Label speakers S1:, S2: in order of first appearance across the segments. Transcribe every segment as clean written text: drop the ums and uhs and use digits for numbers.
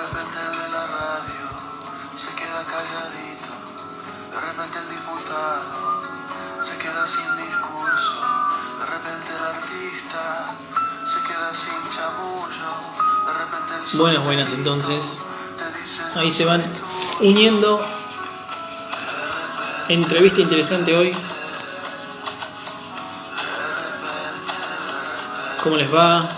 S1: repente de la radio se queda calladito, de repente el diputado se queda sin discurso, de repente el artista se queda sin chamullo, de repente el
S2: Buenas, entonces. Ahí se van uniendo. Entrevista interesante hoy. ¿Cómo les va?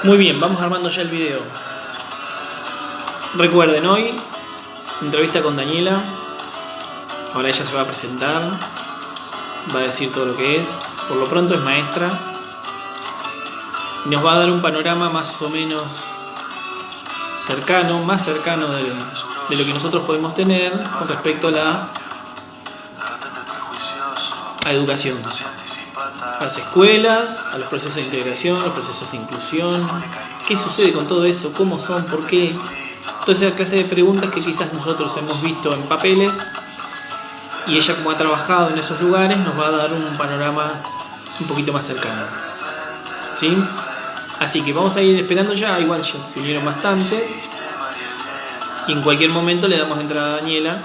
S2: Muy bien, vamos armando ya el video. Recuerden, hoy entrevista con Daniela. Ahora ella se va a presentar, va a decir todo lo que es. Por lo pronto es maestra y nos va a dar un panorama más o menos cercano, más cercano de lo que nosotros podemos tener con respecto a educación, a las escuelas, a los procesos de integración, los procesos de inclusión, qué sucede con todo eso, cómo son, por qué, toda esa clase de preguntas que quizás nosotros hemos visto en papeles, y ella, como ha trabajado en esos lugares, nos va a dar un panorama un poquito más cercano, ¿sí? Así que vamos a ir esperando ya, igual ya se unieron bastantes, y en cualquier momento le damos entrada a Daniela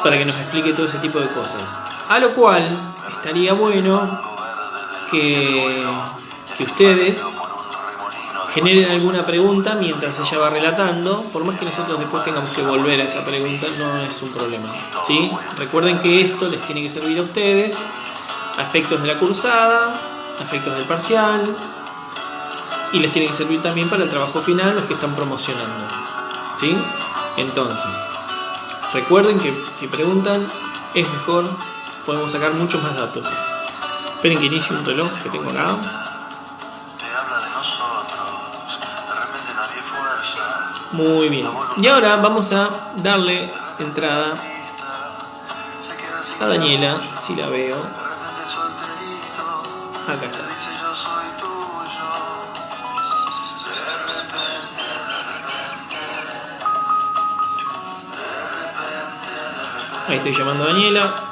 S2: para que nos explique todo ese tipo de cosas. A lo cual estaría bueno que ustedes generen alguna pregunta mientras ella va relatando, por más que nosotros después tengamos que volver a esa pregunta, no es un problema, ¿sí? Recuerden que esto les tiene que servir a ustedes, a efectos de la cursada, a efectos del parcial, y les tiene que servir también para el trabajo final a los que están promocionando, ¿sí? Entonces, recuerden que si preguntan, es mejor, podemos sacar muchos más datos. Esperen que inicie un reloj que tengo acá. Muy bien. Y ahora vamos a darle entrada a Daniela, si la veo. Acá está. Ahí estoy llamando a Daniela.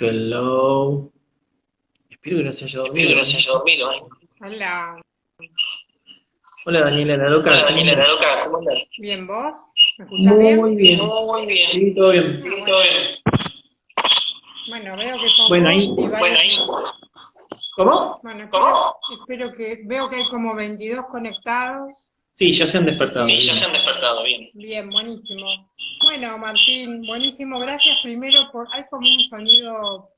S2: Hello. Espero que no se haya dormido.
S3: Hola.
S2: Hola Daniela, la loca.
S1: ¿Cómo andas?
S3: Bien, ¿vos? ¿Me escuchás bien?
S2: Muy bien. Sí, todo bien.
S3: Bueno, veo que son
S2: Bueno,
S3: vos
S2: ahí.
S3: y varios...
S2: ¿Cómo?
S3: Bueno, espero que... Veo que hay como 22 conectados.
S2: Sí, ya se han despertado.
S1: Bien.
S3: Bien, buenísimo. Bueno, Martín, buenísimo. Gracias primero por... Hay como un sonido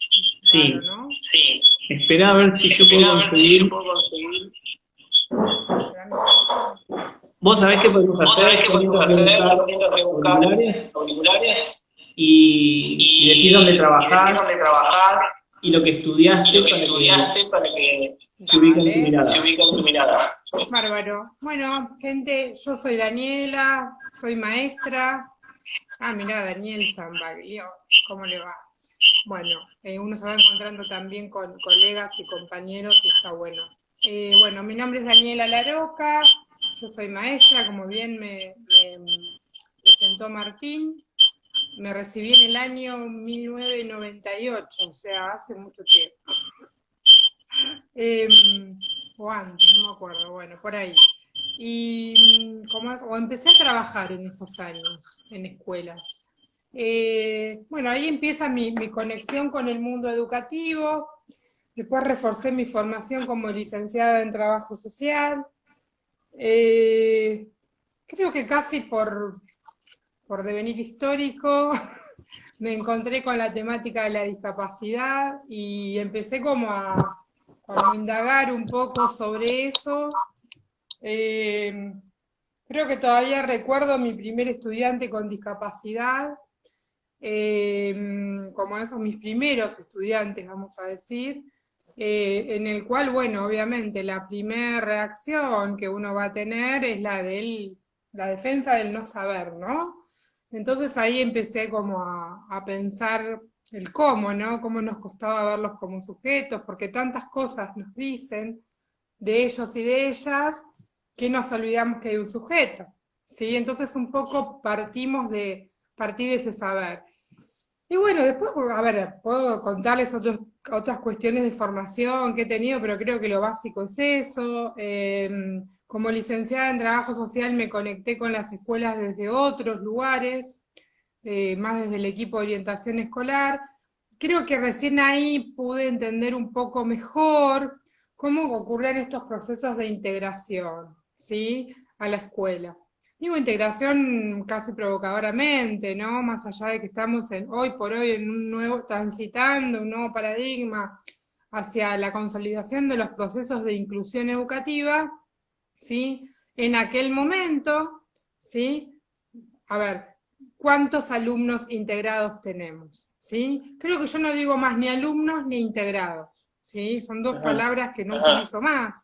S2: Sí.
S3: raro, ¿no?
S1: Sí.
S2: Espera a ver si yo puedo conseguir. Vos sabés qué podemos hacer,
S1: Auriculares
S2: y decir dónde trabajar y lo que estudiaste para que se ubique en tu mirada.
S3: Bárbaro. Bueno, gente, yo soy Daniela, soy maestra. Ah, mirá, Daniel Zambaglio, ¿cómo le va? Bueno, uno se va encontrando también con colegas y compañeros y está bueno. Bueno, mi nombre es Daniela Laroca, yo soy maestra, como bien me presentó Martín. Me recibí en el año 1998, o sea, hace mucho tiempo. O antes, no me acuerdo, bueno, por ahí. Y o empecé a trabajar en esos años, en escuelas. Bueno, ahí empieza mi conexión con el mundo educativo. Después reforcé mi formación como licenciada en trabajo social. Creo que casi por devenir histórico me encontré con la temática de la discapacidad y empecé como a indagar un poco sobre eso. Creo que todavía recuerdo mi primer estudiante con discapacidad, como esos mis primeros estudiantes, vamos a decir, en el cual, bueno, obviamente la primera reacción que uno va a tener es la defensa del no saber, ¿no? Entonces ahí empecé como a pensar el cómo, ¿no? Cómo nos costaba verlos como sujetos, porque tantas cosas nos dicen de ellos y de ellas que nos olvidamos que hay un sujeto, ¿sí? Entonces un poco partí de ese saber. Y bueno, después, a ver, puedo contarles otras cuestiones de formación que he tenido, pero creo que lo básico es eso. Como licenciada en trabajo social me conecté con las escuelas desde otros lugares, más desde el equipo de orientación escolar. Creo que recién ahí pude entender un poco mejor cómo ocurren estos procesos de integración, ¿sí? A la escuela. Digo integración casi provocadoramente, ¿no? Más allá de que estamos hoy por hoy en transitando un nuevo paradigma hacia la consolidación de los procesos de inclusión educativa, ¿sí? En aquel momento, ¿sí? A ver, ¿cuántos alumnos integrados tenemos? ¿Sí? Creo que yo no digo más ni alumnos ni integrados, ¿sí? Son dos palabras que no utilizo más,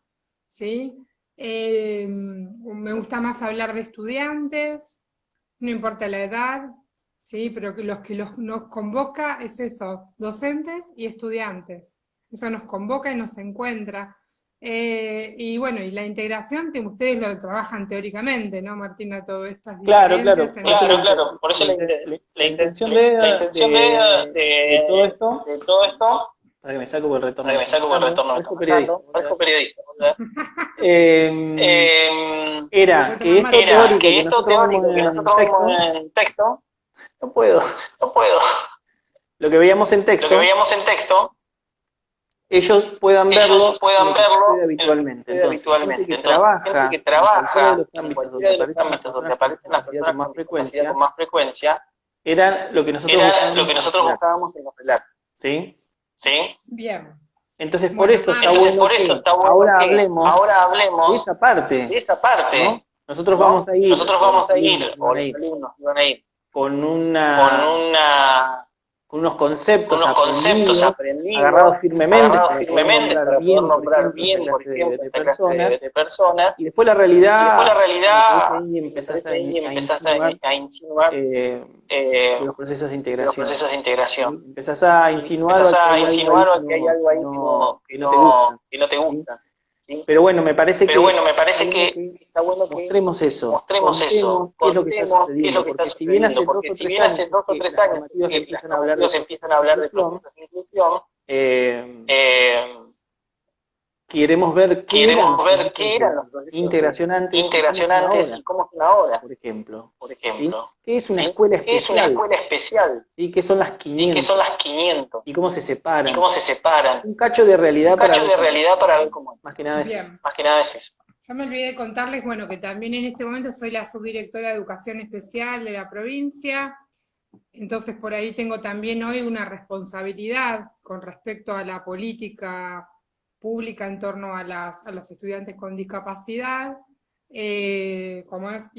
S3: ¿sí? Me gusta más hablar de estudiantes, no importa la edad, ¿sí? Pero que nos convoca es eso, docentes y estudiantes. Eso nos convoca y nos encuentra. Y bueno, y la integración, ustedes lo trabajan teóricamente, ¿no, Martina? Todas estas
S4: Claro,
S3: diferencias.
S4: claro. Por eso la intención de todo esto, para que me saco por el retorno. Parezco periodista. Era que esto teórico que nosotros vemos en texto, no puedo. Lo que veíamos en texto, ellos puedan verlo habitualmente. Entonces, gente que trabaja en cualquiera de los ámbitos donde aparecen las personas con más frecuencia, era lo que nosotros buscábamos en los relatos. ¿Sí?
S3: Bien.
S4: Entonces, por eso está bueno que ahora hablemos de esa parte. ¿No? Nosotros vamos a ir, o los alumnos van a ir, con unos conceptos aprendidos, agarrados firmemente para poder nombrar bien, por ejemplo, esta clase de personas, y después la realidad, ahí empezás a insinuar los procesos de integración. Empezás a insinuar que hay algo ahí que no te gusta. ¿Sí? Pero bueno, me parece que está bueno que mostremos eso, qué es lo que está sucediendo, porque si bien hace 2 o 3 años que las normativas empiezan a hablar de procesos de inclusión, queremos ver qué eran los procesos integracionantes y cómo son ahora, por ejemplo. ¿Sí? ¿Qué es una escuela especial? ¿Sí? ¿Qué son las 500? ¿Y cómo se separan? Un cacho de realidad para ver cómo es. Más que nada es eso.
S3: Yo me olvidé de contarles, bueno, que también en este momento soy la subdirectora de Educación Especial de la provincia, entonces por ahí tengo también hoy una responsabilidad con respecto a la política pública en torno a los estudiantes con discapacidad, y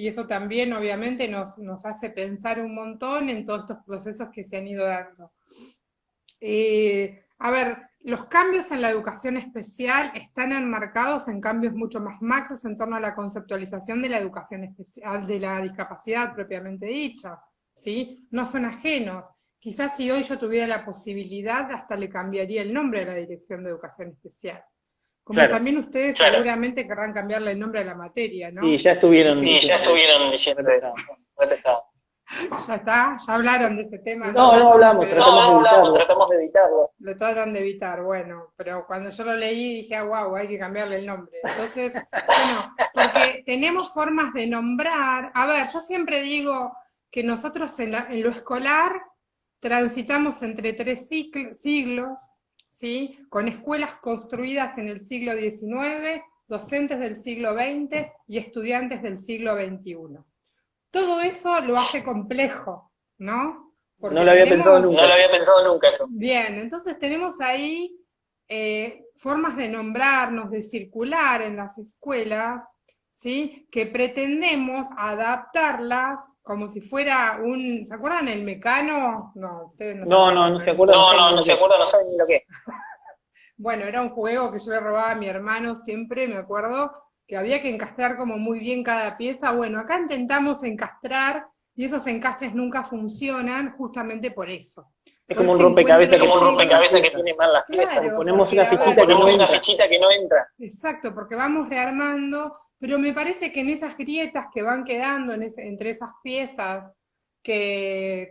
S3: eso también obviamente nos hace pensar un montón en todos estos procesos que se han ido dando. A ver, los cambios en la educación especial están enmarcados en cambios mucho más macros en torno a la conceptualización de la educación especial, de la discapacidad propiamente dicha, ¿sí? No son ajenos. Quizás si hoy yo tuviera la posibilidad, hasta le cambiaría el nombre a la Dirección de Educación Especial. Como también ustedes seguramente querrán cambiarle el nombre a la materia, ¿no?
S4: Sí, ya estuvieron diciendo eso.
S3: Ya está, ya hablaron de ese tema.
S4: No hablamos, tratamos de evitarlo.
S3: Lo tratan de evitar, bueno, pero cuando yo lo leí dije, wow, hay que cambiarle el nombre. Entonces, bueno, porque tenemos formas de nombrar. A ver, yo siempre digo que nosotros en lo escolar transitamos entre 3 siglos, ¿sí? Con escuelas construidas en el siglo XIX, docentes del siglo XX y estudiantes del siglo XXI. Todo eso lo hace complejo, ¿no? Porque
S4: no lo había pensado nunca eso.
S3: Bien, entonces tenemos ahí formas de nombrarnos, de circular en las escuelas, ¿sí? Que pretendemos adaptarlas como si fuera ¿se acuerdan el Mecano? No, ustedes
S4: no se acuerdan. No saben ni lo que es.
S3: Bueno, era un juego que yo le robaba a mi hermano siempre, me acuerdo, que había que encastrar como muy bien cada pieza. Bueno, acá intentamos encastrar, y esos encastres nunca funcionan justamente por eso.
S4: Es como un rompecabezas que tiene mal las piezas.
S3: Claro,
S4: Ponemos
S3: porque,
S4: una fichita que no entra.
S3: Exacto, porque vamos rearmando, pero me parece que en esas grietas que van quedando entre esas piezas que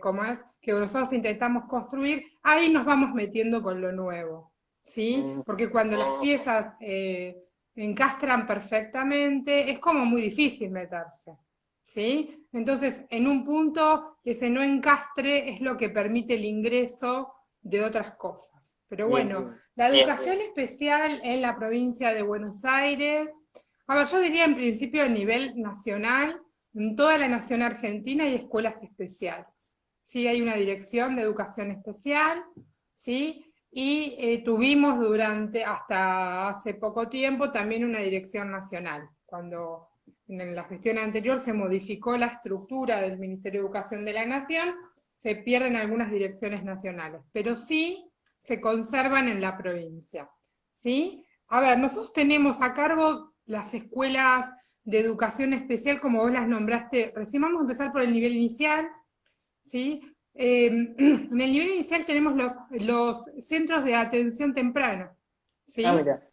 S3: nosotros intentamos construir, ahí nos vamos metiendo con lo nuevo, ¿sí? Porque cuando las piezas encastran perfectamente, es como muy difícil meterse, ¿sí? Entonces, en un punto, ese no encastre es lo que permite el ingreso de otras cosas. Pero bueno, la educación especial en la provincia de Buenos Aires, a ver, yo diría en principio a nivel nacional, en toda la nación argentina hay escuelas especiales, ¿sí? Hay una dirección de educación especial, ¿sí? Y tuvimos hasta hace poco tiempo también una dirección nacional, cuando en la gestión anterior se modificó la estructura del Ministerio de Educación de la Nación, se pierden algunas direcciones nacionales, pero sí se conservan en la provincia, ¿sí? A ver, nosotros tenemos a cargo las escuelas de educación especial, como vos las nombraste recién. Vamos a empezar por el nivel inicial, ¿sí? En el nivel inicial tenemos los centros de atención temprana, ¿sí?
S4: Mira.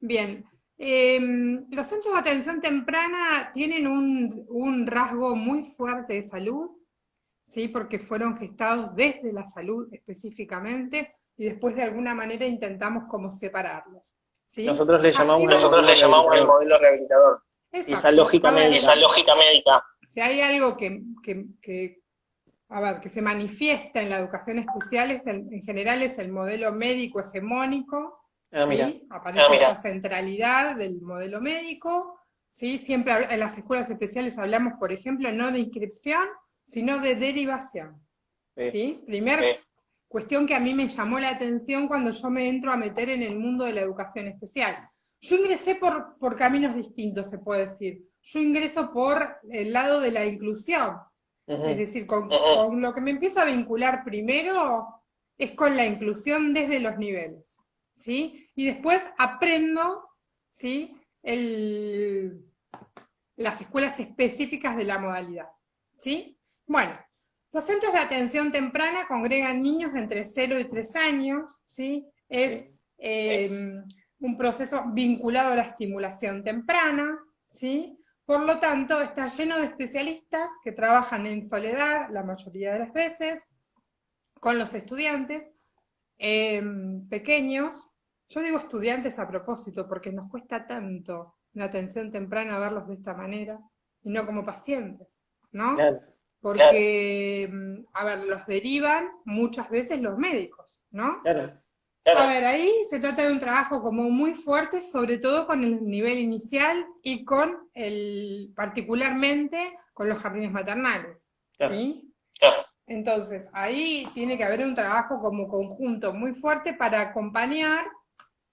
S3: Bien. Los centros de atención temprana tienen un rasgo muy fuerte de salud, ¿sí? Porque fueron gestados desde la salud específicamente, y después de alguna manera intentamos como separarlos, ¿sí?
S4: Nosotros le llamamos el modelo rehabilitador.
S3: Exacto.
S4: Y esa lógica médica.
S3: Si hay algo que se manifiesta en la educación especial, en general es el modelo médico hegemónico, ¿sí? Aparece la centralidad del modelo médico, ¿sí? Siempre en las escuelas especiales hablamos, por ejemplo, no de inscripción, sino de derivación, ¿sí? Cuestión que a mí me llamó la atención cuando yo me entro a meter en el mundo de la educación especial. Yo ingresé por caminos distintos, se puede decir. Yo ingreso por el lado de la inclusión. Es decir, con lo que me empiezo a vincular primero es con la inclusión desde los niveles, ¿sí? Y después aprendo, ¿sí? Las escuelas específicas de la modalidad, ¿sí? Bueno, los centros de atención temprana congregan niños de entre 0 y 3 años, ¿sí? Es un proceso vinculado a la estimulación temprana, ¿sí? Por lo tanto, está lleno de especialistas que trabajan en soledad, la mayoría de las veces, con los estudiantes pequeños. Yo digo estudiantes a propósito, porque nos cuesta tanto en atención temprana verlos de esta manera, y no como pacientes, ¿no?
S4: Claro.
S3: Porque, a ver, los derivan muchas veces los médicos, ¿no?
S4: Claro.
S3: A ver, ahí se trata de un trabajo como muy fuerte, sobre todo con el nivel inicial y particularmente con los jardines maternales, ¿sí? Entonces, ahí tiene que haber un trabajo como conjunto muy fuerte para acompañar,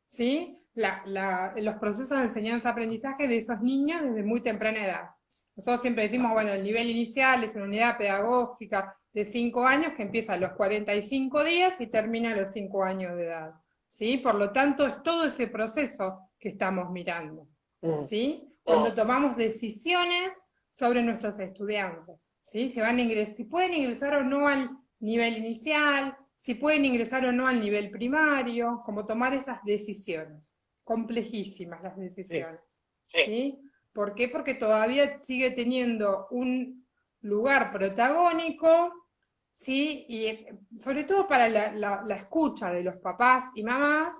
S3: ¿sí? Los procesos de enseñanza-aprendizaje de esos niños desde muy temprana edad. Nosotros siempre decimos, bueno, el nivel inicial es una unidad pedagógica de 5 años que empieza a los 45 días y termina a los 5 años de edad, ¿sí? Por lo tanto, es todo ese proceso que estamos mirando, ¿sí? Cuando tomamos decisiones sobre nuestros estudiantes, ¿sí? Si pueden ingresar o no al nivel inicial, si pueden ingresar o no al nivel primario, como tomar esas decisiones, complejísimas las decisiones, ¿sí? ¿Por qué? Porque todavía sigue teniendo un lugar protagónico, ¿sí? Y sobre todo para la escucha de los papás y mamás,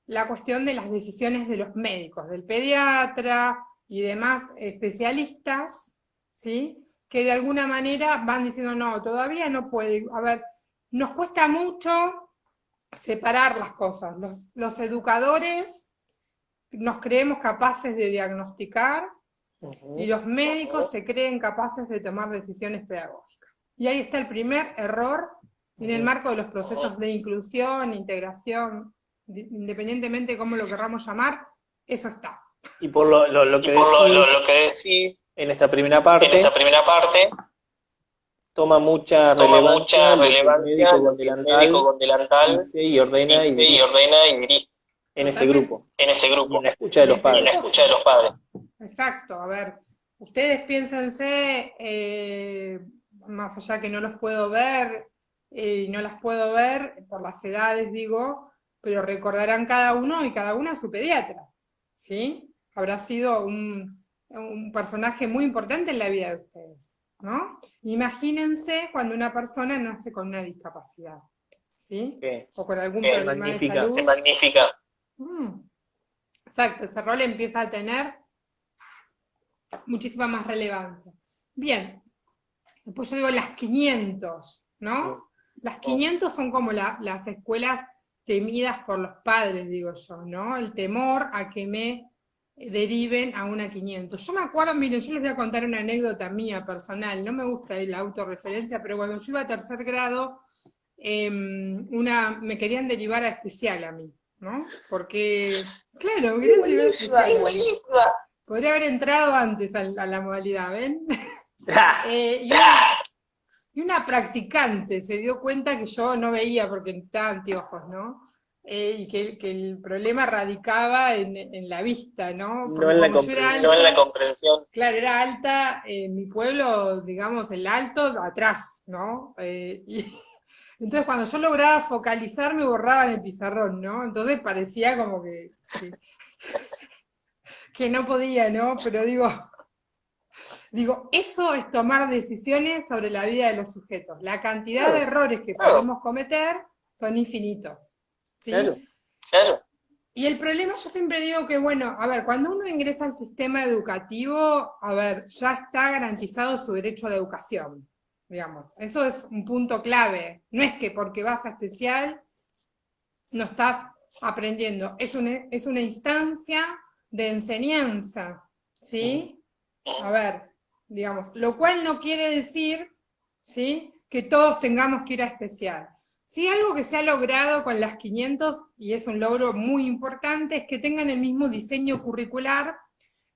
S3: la cuestión de las decisiones de los médicos, del pediatra y demás especialistas, ¿sí? Que de alguna manera van diciendo, no, todavía no puede. A ver, nos cuesta mucho separar las cosas. Los educadores nos creemos capaces de diagnosticar, y los médicos se creen capaces de tomar decisiones pedagógicas. Y ahí está el primer error en el marco de los procesos de inclusión, integración, independientemente de cómo lo querramos llamar, eso está.
S4: Y por lo que decís en esta primera parte, toma mucha relevancia el médico con delantal y ordena y dirige en ese grupo, y en la escucha de los padres.
S3: Exacto, a ver, ustedes piénsense, más allá que no los puedo ver, no las puedo ver por las edades, digo, pero recordarán cada uno y cada una a su pediatra, ¿sí? Habrá sido un personaje muy importante en la vida de ustedes, ¿no? Imagínense cuando una persona nace con una discapacidad, ¿sí? O con algún problema de salud.
S4: Se magnifica.
S3: Exacto, ese rol empieza a tener muchísima más relevancia. Bien, después yo digo las 500, ¿no? Las 500 son como las escuelas temidas por los padres, digo yo, ¿no? El temor a que me deriven a una 500. Yo me acuerdo, miren, yo les voy a contar una anécdota mía personal, no me gusta la autorreferencia, pero cuando yo iba a tercer grado, me querían derivar a especial a mí, ¿no? Porque, claro, me querían derivar a especial. Podría haber entrado antes a la modalidad, ¿ven? Y una practicante se dio cuenta que yo no veía porque necesitaba anteojos, ¿no? Y que el problema radicaba en la vista, ¿no? Porque
S4: no en la comprensión.
S3: Claro, era alta, en mi pueblo, digamos, el alto, atrás, ¿no? Entonces cuando yo lograba focalizar me borraba en el pizarrón, ¿no? Entonces parecía como que no podía, ¿no? Pero digo, eso es tomar decisiones sobre la vida de los sujetos. La cantidad de errores que podemos cometer son infinitos, ¿sí?
S4: Claro.
S3: Y el problema, yo siempre digo que, bueno, a ver, cuando uno ingresa al sistema educativo, a ver, ya está garantizado su derecho a la educación, digamos. Eso es un punto clave. No es que porque vas a especial no estás aprendiendo. Es una instancia de enseñanza, ¿sí? A ver, digamos, lo cual no quiere decir, ¿sí?, que todos tengamos que ir a especial. Sí, algo que se ha logrado con las 500, y es un logro muy importante, es que tengan el mismo diseño curricular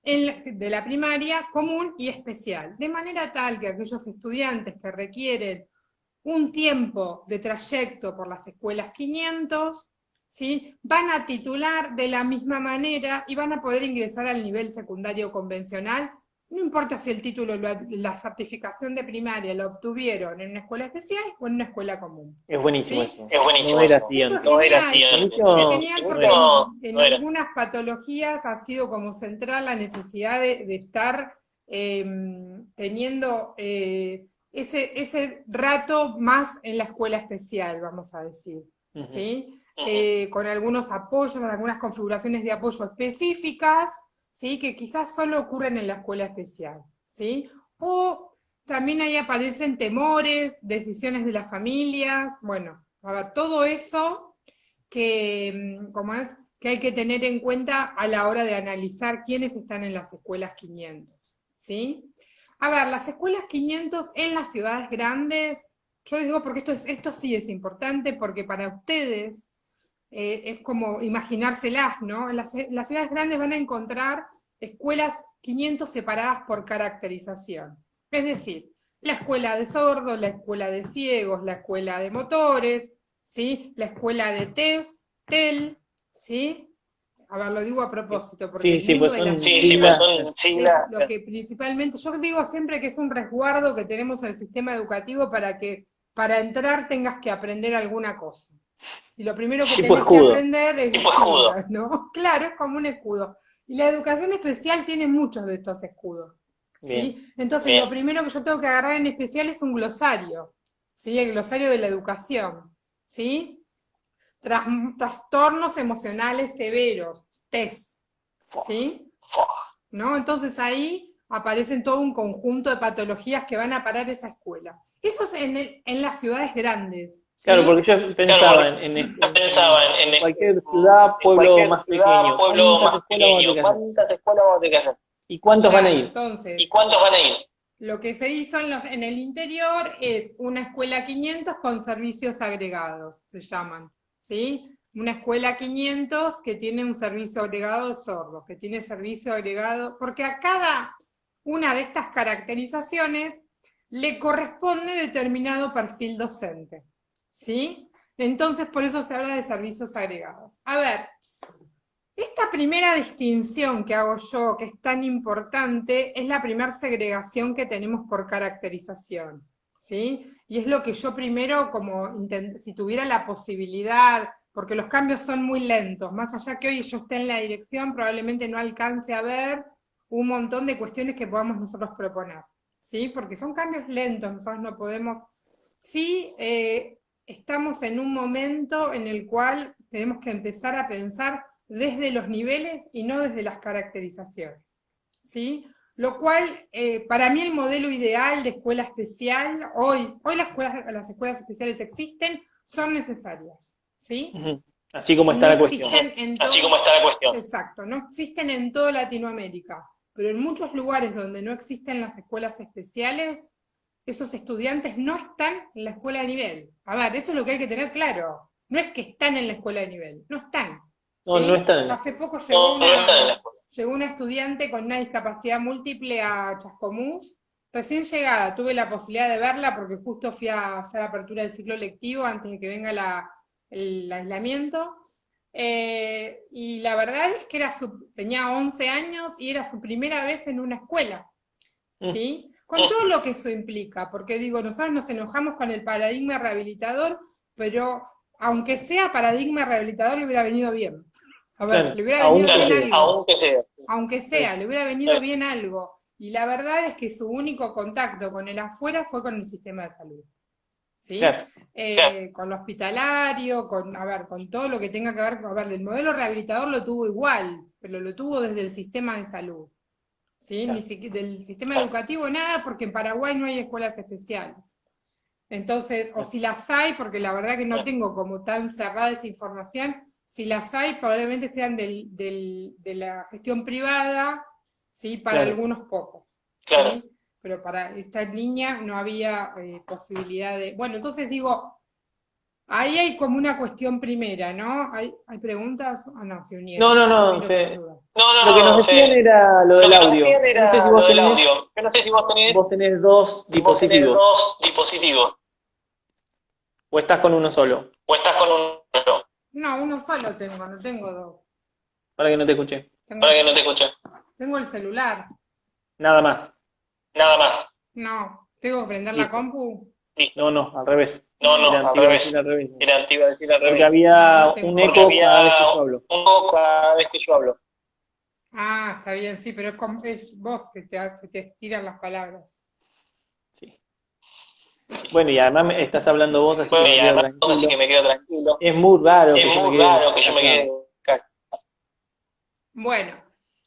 S3: de la primaria, común y especial, de manera tal que aquellos estudiantes que requieren un tiempo de trayecto por las escuelas 500, ¿sí?, van a titular de la misma manera y van a poder ingresar al nivel secundario convencional. No importa si el título, la certificación de primaria la obtuvieron en una escuela especial o en una escuela común.
S4: Es buenísimo,
S3: ¿sí?
S4: eso. Es buenísimo. No era así.
S3: Es genial porque en algunas patologías ha sido como central la necesidad de estar teniendo ese rato más en la escuela especial, vamos a decir. ¿Sí? Con algunos apoyos, algunas configuraciones de apoyo específicas, ¿sí?, que quizás solo ocurren en la escuela especial, ¿sí? O también ahí aparecen temores, decisiones de las familias, bueno, todo eso que hay que tener en cuenta a la hora de analizar quiénes están en las escuelas 500, ¿sí? A ver, las escuelas 500 en las ciudades grandes, yo les digo porque esto sí es importante, porque para ustedes es como imaginárselas, ¿no? En las ciudades grandes van a encontrar escuelas 500 separadas por caracterización. Es decir, la escuela de sordos, la escuela de ciegos, la escuela de motores, ¿sí?, la escuela de TEL, ¿sí? A ver, lo digo a propósito, porque lo que principalmente, yo digo siempre que es un resguardo que tenemos en el sistema educativo para que para entrar tengas que aprender alguna cosa. Y lo primero que tenés que aprender es escudo, ¿no? Claro, es como un escudo. Y la educación especial tiene muchos de estos escudos, ¿sí? Entonces, lo primero que yo tengo que agarrar en especial es un glosario, ¿sí? El glosario de la educación, ¿sí? Trastornos emocionales severos, TES, ¿sí? ¿No? Entonces ahí aparecen todo un conjunto de patologías que van a parar esa escuela. Eso es en las ciudades grandes. ¿Sí?
S4: Claro, porque yo pensaba en cualquier ciudad, pueblo más pequeño. ¿Cuántas escuelas vamos a tener que hacer? ¿Y cuántos van a ir?
S3: Entonces, lo que se hizo en el interior es una escuela 500 con servicios agregados, se llaman, ¿sí? Una escuela 500 que tiene un servicio agregado de sordos, que tiene servicio agregado, porque a cada una de estas caracterizaciones le corresponde determinado perfil docente, ¿sí? Entonces, por eso se habla de servicios agregados. A ver, esta primera distinción que hago yo, que es tan importante, es la primera segregación que tenemos por caracterización, ¿sí? Y es lo que yo primero, si tuviera la posibilidad, porque los cambios son muy lentos, más allá que hoy yo esté en la dirección, probablemente no alcance a ver un montón de cuestiones que podamos nosotros proponer, ¿sí? Porque son cambios lentos, nosotros no podemos... Sí, estamos en un momento en el cual tenemos que empezar a pensar desde los niveles y no desde las caracterizaciones, ¿sí? Lo cual, para mí el modelo ideal de escuela especial, hoy las escuelas especiales existen, son necesarias, ¿sí?
S4: Así como está la cuestión.
S3: Así como está la cuestión. Exacto, no existen en toda Latinoamérica, pero en muchos lugares donde no existen las escuelas especiales, esos estudiantes no están en la escuela de nivel. A ver, eso es lo que hay que tener claro. No es que están en la escuela de nivel, no están.
S4: No,
S3: ¿sí?
S4: no están.
S3: Hace poco llegó una estudiante con una discapacidad múltiple a Chascomús, recién llegada, tuve la posibilidad de verla porque justo fui a hacer la apertura del ciclo lectivo antes de que venga el aislamiento, y la verdad es que tenía 11 años y era su primera vez en una escuela, ¿sí? Con todo lo que eso implica, porque digo, nosotros nos enojamos con el paradigma rehabilitador, pero aunque sea paradigma rehabilitador le hubiera venido bien. A ver,
S4: claro,
S3: le hubiera venido bien algo.
S4: Aunque sea,
S3: le hubiera venido bien algo. Y la verdad es que su único contacto con el afuera fue con el sistema de salud. ¿Sí?
S4: Claro.
S3: Con lo hospitalario, con todo lo que tenga que ver con... el modelo rehabilitador lo tuvo igual, pero lo tuvo desde el sistema de salud. ¿Sí? Claro. Ni siquiera del sistema educativo nada, porque en Paraguay no hay escuelas especiales. Entonces, o si las hay, porque la verdad que no tengo como tan cerrada esa información, si las hay, probablemente sean de la gestión privada, ¿sí? Para algunos pocos. ¿sí? Pero para esta niña no había posibilidad de... Bueno, entonces digo, ahí hay como una cuestión primera, ¿no? ¿Hay preguntas? Ah, no, se unieron.
S4: No, lo que nos decían era lo del audio. Yo no sé si vos tenés dos dispositivos. ¿O estás con uno solo?
S3: No, uno solo tengo, no tengo dos.
S4: Para que no te escuché.
S3: Tengo el celular.
S4: Nada más.
S3: No, ¿tengo que prender la compu?
S4: No, al revés.
S3: Al revés.
S4: Porque había un eco cada vez que yo hablo.
S3: Ah, está bien, sí, pero es vos que se te estiran las palabras.
S4: Sí. Bueno, y además estás hablando vos, así que me quedo tranquilo. Es muy raro que yo me quede.
S3: Bueno,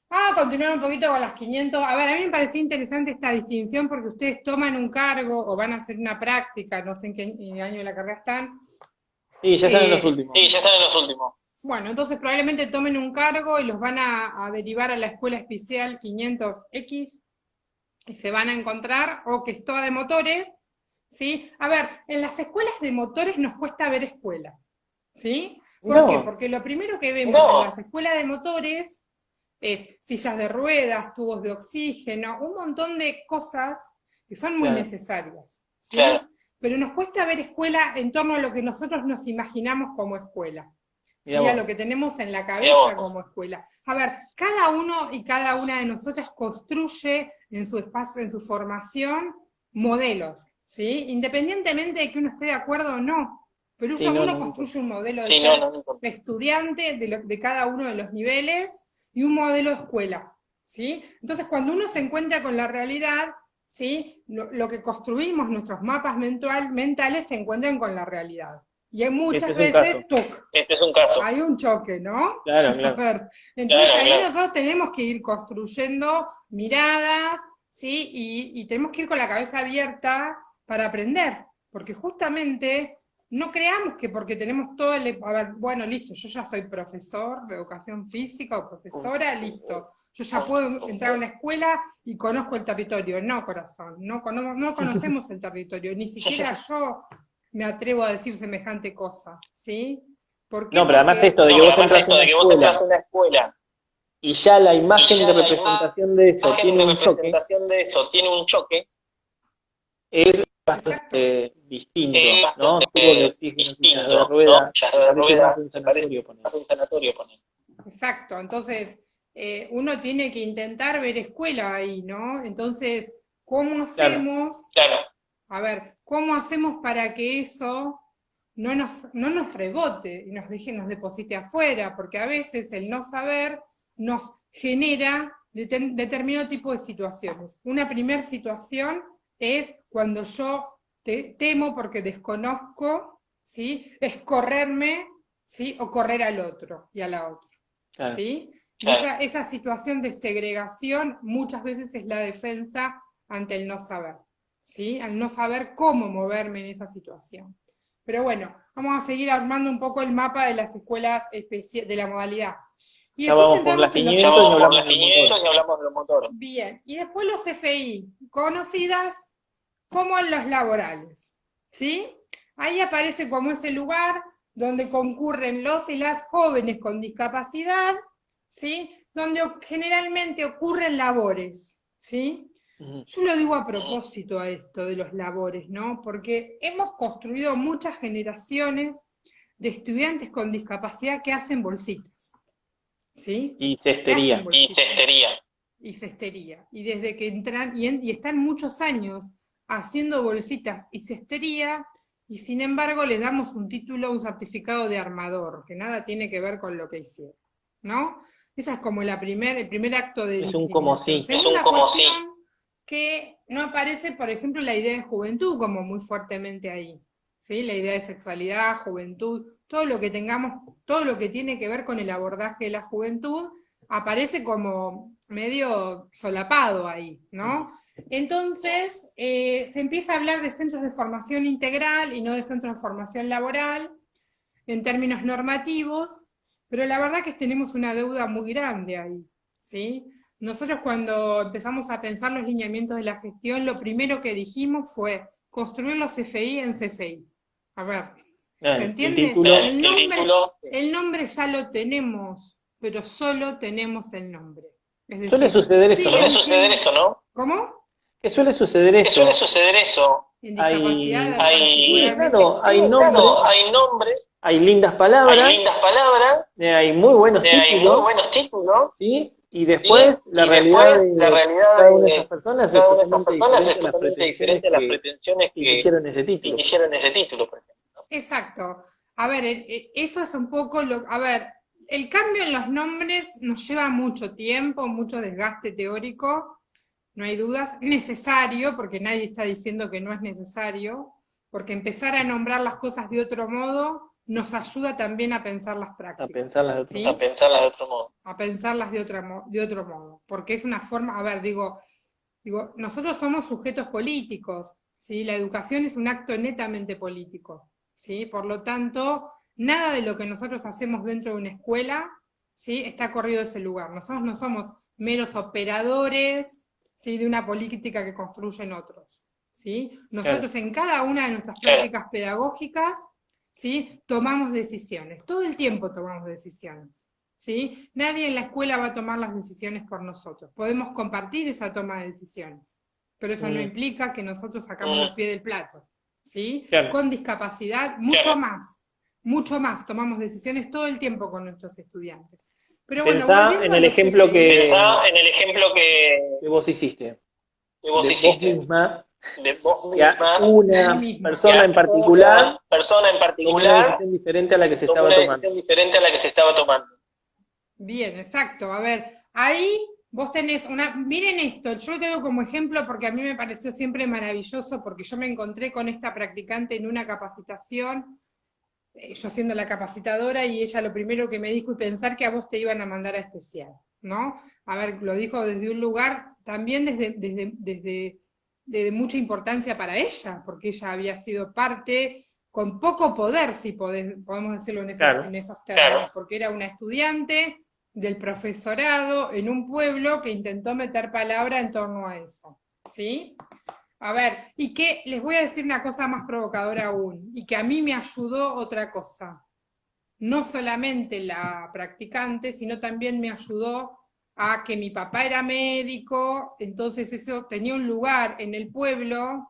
S3: vamos a continuar un poquito con las 500. A ver, a mí me parecía interesante esta distinción porque ustedes toman un cargo o van a hacer una práctica, no sé en qué año de la carrera están.
S4: Sí, ya están en los últimos.
S3: Bueno, entonces probablemente tomen un cargo y los van a derivar a la escuela especial 500X y se van a encontrar, o que es toda de motores, ¿sí? A ver, en las escuelas de motores nos cuesta ver escuela, ¿sí? ¿Por qué? Porque lo primero que vemos en las escuelas de motores es sillas de ruedas, tubos de oxígeno, un montón de cosas que son muy necesarias, ¿sí? Pero nos cuesta ver escuela en torno a lo que nosotros nos imaginamos como escuela, ¿sí? A lo que tenemos en la cabeza como escuela. A ver, cada uno y cada una de nosotras construye en su espacio, en su formación, modelos, ¿sí? Independientemente de que uno esté de acuerdo o no. Pero uno construye un modelo de estudiante de cada uno de los niveles y un modelo de escuela, ¿sí? Entonces, cuando uno se encuentra con la realidad, ¿sí? Lo que construimos, nuestros mapas mentales, se encuentran con la realidad. Y hay muchas veces,
S4: este es un caso.
S3: Hay un choque, ¿no?
S4: Claro.
S3: A ver, entonces ahí nosotros tenemos que ir construyendo miradas, ¿sí? Y tenemos que ir con la cabeza abierta para aprender, porque justamente no creamos que porque tenemos todo a ver, bueno, listo, yo ya soy profesor de educación física o profesora, listo, yo ya puedo entrar a una escuela y conozco el territorio. No, corazón, no conocemos el territorio, ni siquiera yo me atrevo a decir semejante cosa, ¿sí? ¿Por qué?
S4: No, pero además esto de que vos entras en una escuela y ya la imagen de representación de eso tiene un choque, es bastante distinto, ¿no? Tubo de oxígeno, sillas de ruedas, se parece más un sanatorio, poner.
S3: Exacto, entonces uno tiene que intentar ver escuela ahí, ¿no? Entonces, ¿cómo hacemos A ver, ¿cómo hacemos para que eso no nos rebote y nos deposite afuera? Porque a veces el no saber nos genera determinado tipo de situaciones. Una primera situación es cuando yo temo porque desconozco, ¿sí? Es correrme, ¿sí? O correr al otro y a la otra. Claro. ¿Sí? Claro. Esa situación de segregación muchas veces es la defensa ante el no saber, ¿sí? Al no saber cómo moverme en esa situación. Pero bueno, vamos a seguir armando un poco el mapa de las escuelas de la modalidad. Y
S4: ya vamos por las 500 y hablamos de los motores.
S3: Bien, y después los FI, conocidas como los laborales, ¿sí? Ahí aparece como ese lugar donde concurren los y las jóvenes con discapacidad, ¿sí? Donde generalmente ocurren labores, ¿sí? Yo lo digo a propósito a esto de los labores, ¿no? Porque hemos construido muchas generaciones de estudiantes con discapacidad que hacen bolsitas, ¿sí?
S4: Y cestería.
S3: Y cestería. Y desde que entran, y están muchos años haciendo bolsitas y cestería, y sin embargo les damos un título, un certificado de armador, que nada tiene que ver con lo que hicieron, ¿no? Esa es como el primer acto de
S4: es un como sí.
S3: Es un como sí. Que no aparece, por ejemplo, la idea de juventud como muy fuertemente ahí, ¿sí? La idea de sexualidad, juventud, todo lo que tiene que ver con el abordaje de la juventud, aparece como medio solapado ahí, ¿no? Entonces, se empieza a hablar de centros de formación integral y no de centros de formación laboral, en términos normativos, pero la verdad que tenemos una deuda muy grande ahí, ¿sí? Nosotros cuando empezamos a pensar los lineamientos de la gestión, lo primero que dijimos fue construir los CFI en CFI. A ver, ¿se entiende? El nombre ya lo tenemos, pero solo tenemos el nombre. Es decir,
S4: suele suceder eso, ¿no?
S3: ¿Cómo?
S4: ¿Qué suele suceder eso?
S3: En discapacidad.
S4: Hay nombres, hay lindas palabras, hay muy buenos títulos, ¿sí? Y después, la realidad de cada una de esas personas es totalmente diferente a las pretensiones que hicieron ese título. Por ejemplo.
S3: Exacto. A ver, eso es un poco a ver, el cambio en los nombres nos lleva mucho tiempo, mucho desgaste teórico, no hay dudas, necesario, porque nadie está diciendo que no es necesario, porque empezar a nombrar las cosas de otro modo nos ayuda también a pensar las prácticas.
S4: A pensarlas de otro modo.
S3: A pensarlas de otro modo. Porque es una forma, a ver, digo, nosotros somos sujetos políticos, ¿sí? La educación es un acto netamente político, ¿sí? Por lo tanto, nada de lo que nosotros hacemos dentro de una escuela, ¿sí? Está corrido de ese lugar. Nosotros no somos meros operadores, ¿sí? De una política que construyen otros, ¿sí? Nosotros en cada una de nuestras prácticas pedagógicas, ¿sí? Tomamos decisiones, todo el tiempo tomamos decisiones, ¿sí? Nadie en la escuela va a tomar las decisiones por nosotros, podemos compartir esa toma de decisiones, pero eso no implica que nosotros sacamos los pies del plato, ¿sí? Con discapacidad, mucho más, tomamos decisiones todo el tiempo con nuestros estudiantes. Pero bueno,
S4: pensá en el ejemplo que vos hiciste. De vos misma, una persona en particular, una decisión diferente a la que se estaba tomando.
S3: Bien, exacto. A ver, ahí vos tenés miren esto, yo lo tengo como ejemplo porque a mí me pareció siempre maravilloso, porque yo me encontré con esta practicante en una capacitación, yo siendo la capacitadora, y ella lo primero que me dijo, y pensar que a vos te iban a mandar a especial, ¿no? A ver, lo dijo desde un lugar, también desde mucha importancia para ella, porque ella había sido parte con poco poder, si podemos decirlo en esos términos, porque era una estudiante del profesorado en un pueblo que intentó meter palabra en torno a eso, ¿sí? A ver, y que les voy a decir una cosa más provocadora aún, y que a mí me ayudó otra cosa, no solamente la practicante, sino también me ayudó a que mi papá era médico, entonces eso tenía un lugar en el pueblo,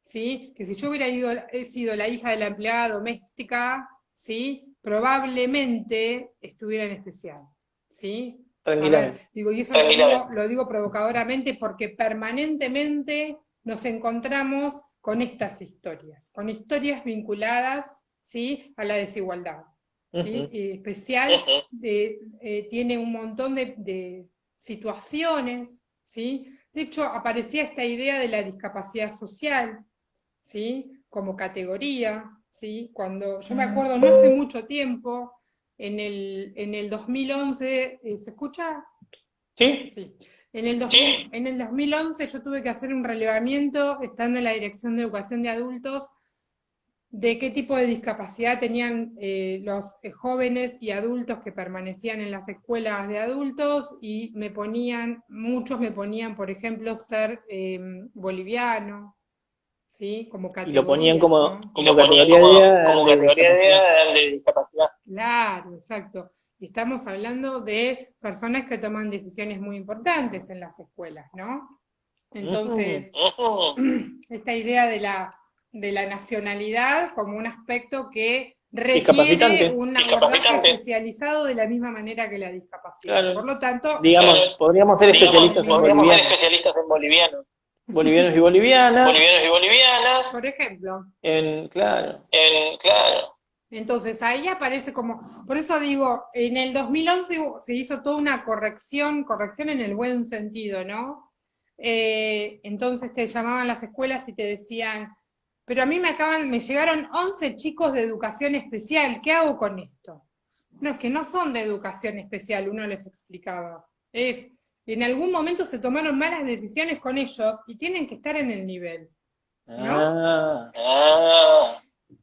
S3: ¿sí? Que si yo hubiera sido la hija de la empleada doméstica, ¿sí? Probablemente estuviera en especial, ¿sí?
S4: Tranquilamente.
S3: Y eso lo digo provocadoramente porque permanentemente nos encontramos con estas historias, con historias vinculadas, ¿sí?, a la desigualdad. ¿Sí? Especial, tiene un montón de situaciones, ¿sí? De hecho, aparecía esta idea de la discapacidad social, ¿sí?, como categoría, ¿sí? Cuando, yo me acuerdo, no hace mucho tiempo, en el 2011, ¿se escucha?
S2: ¿Sí?
S3: Sí. En el 2011 yo tuve que hacer un relevamiento, estando en la Dirección de Educación de Adultos, de qué tipo de discapacidad tenían los jóvenes y adultos que permanecían en las escuelas de adultos, y muchos me ponían, por ejemplo, ser boliviano, ¿sí? Como
S4: Y
S3: categoría,
S4: lo ponían como,
S3: ¿no?
S4: como categoría de discapacidad.
S3: Claro, exacto. Y estamos hablando de personas que toman decisiones muy importantes en las escuelas, ¿no? Entonces, esta idea de la nacionalidad como un aspecto que requiere un abordaje especializado de la misma manera que la discapacidad.
S4: Claro.
S3: Por lo tanto,
S4: digamos, podríamos ser especialistas en bolivianos. Bolivianos y bolivianas.
S3: por ejemplo.
S4: Claro.
S3: Entonces ahí aparece como, por eso digo, en el 2011 se hizo toda una corrección en el buen sentido, ¿no? Entonces te llamaban las escuelas y te decían, pero a mí me llegaron 11 chicos de educación especial, ¿qué hago con esto? No, es que no son de educación especial, uno les explicaba. En algún momento se tomaron malas decisiones con ellos y tienen que estar en el nivel, ¿no?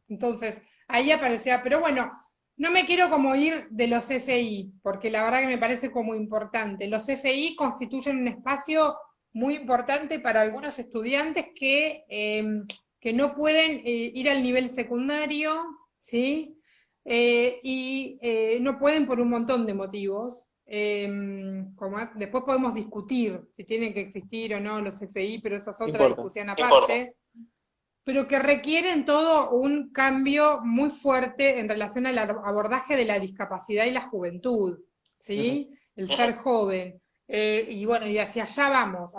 S3: Entonces, ahí aparecía, pero bueno, no me quiero como ir de los FI, porque la verdad que me parece como importante. Los FI constituyen un espacio muy importante para algunos estudiantes que no pueden ir al nivel secundario, ¿sí? No pueden por un montón de motivos. Después podemos discutir si tienen que existir o no los FI, pero esa es otra discusión aparte. Pero que requieren todo un cambio muy fuerte en relación al abordaje de la discapacidad y la juventud, ¿sí? El ser joven. Y bueno, y hacia allá vamos,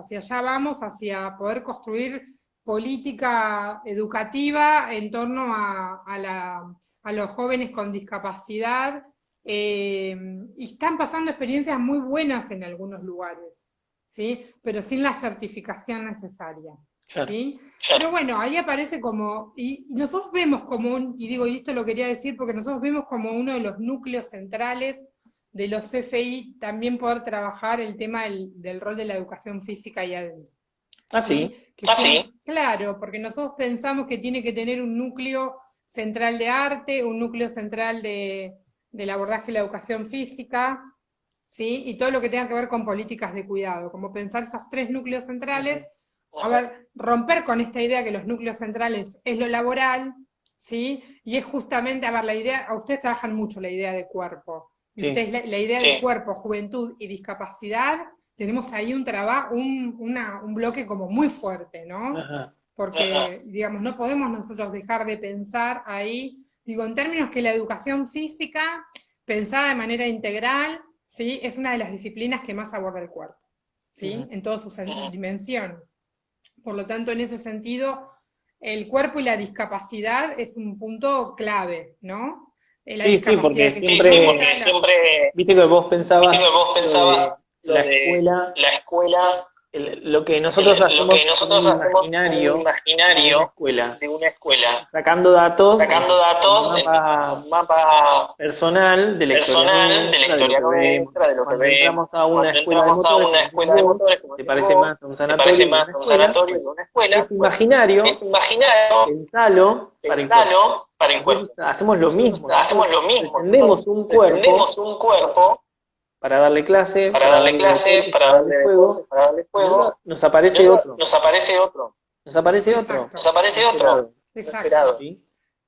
S3: hacia poder construir política educativa en torno a los jóvenes con discapacidad, y están pasando experiencias muy buenas en algunos lugares, ¿sí? Pero sin la certificación necesaria, ¿sí? Pero bueno, ahí aparece como, y nosotros vemos como y esto lo quería decir porque nosotros vemos como uno de los núcleos centrales de los CFI también poder trabajar el tema del rol de la educación física y adulta.
S4: ¿Sí?
S3: Claro, porque nosotros pensamos que tiene que tener un núcleo central de arte, un núcleo central del abordaje de la educación física, ¿sí? Y todo lo que tenga que ver con políticas de cuidado, como pensar esos tres núcleos centrales. A ver, romper con esta idea que los núcleos centrales es lo laboral, ¿sí? Y es justamente, a ver, la idea, a ustedes trabajan mucho la idea de cuerpo. Sí. Ustedes la idea de cuerpo, juventud y discapacidad, tenemos ahí un bloque como muy fuerte, ¿no? Porque, digamos, no podemos nosotros dejar de pensar ahí, digo, en términos que la educación física, pensada de manera integral, ¿sí? Es una de las disciplinas que más aborda el cuerpo, ¿sí? En todas sus dimensiones. Por lo tanto, en ese sentido, el cuerpo y la discapacidad es un punto clave, ¿no?
S4: Sí, porque siempre, viste que vos pensabas lo de la escuela, lo que nosotros hacemos un imaginario de una escuela, sacando datos, un mapa personal de la historia nuestra, de lo que vemos. Cuando entramos a una escuela de motores, te parece más a un sanatorio que una escuela. Es imaginario, pensalo para el cuerpo. Hacemos lo mismo. Pretendemos un cuerpo para darle clase, para darle juego, nos aparece otro.
S3: Exacto. ¿Sí?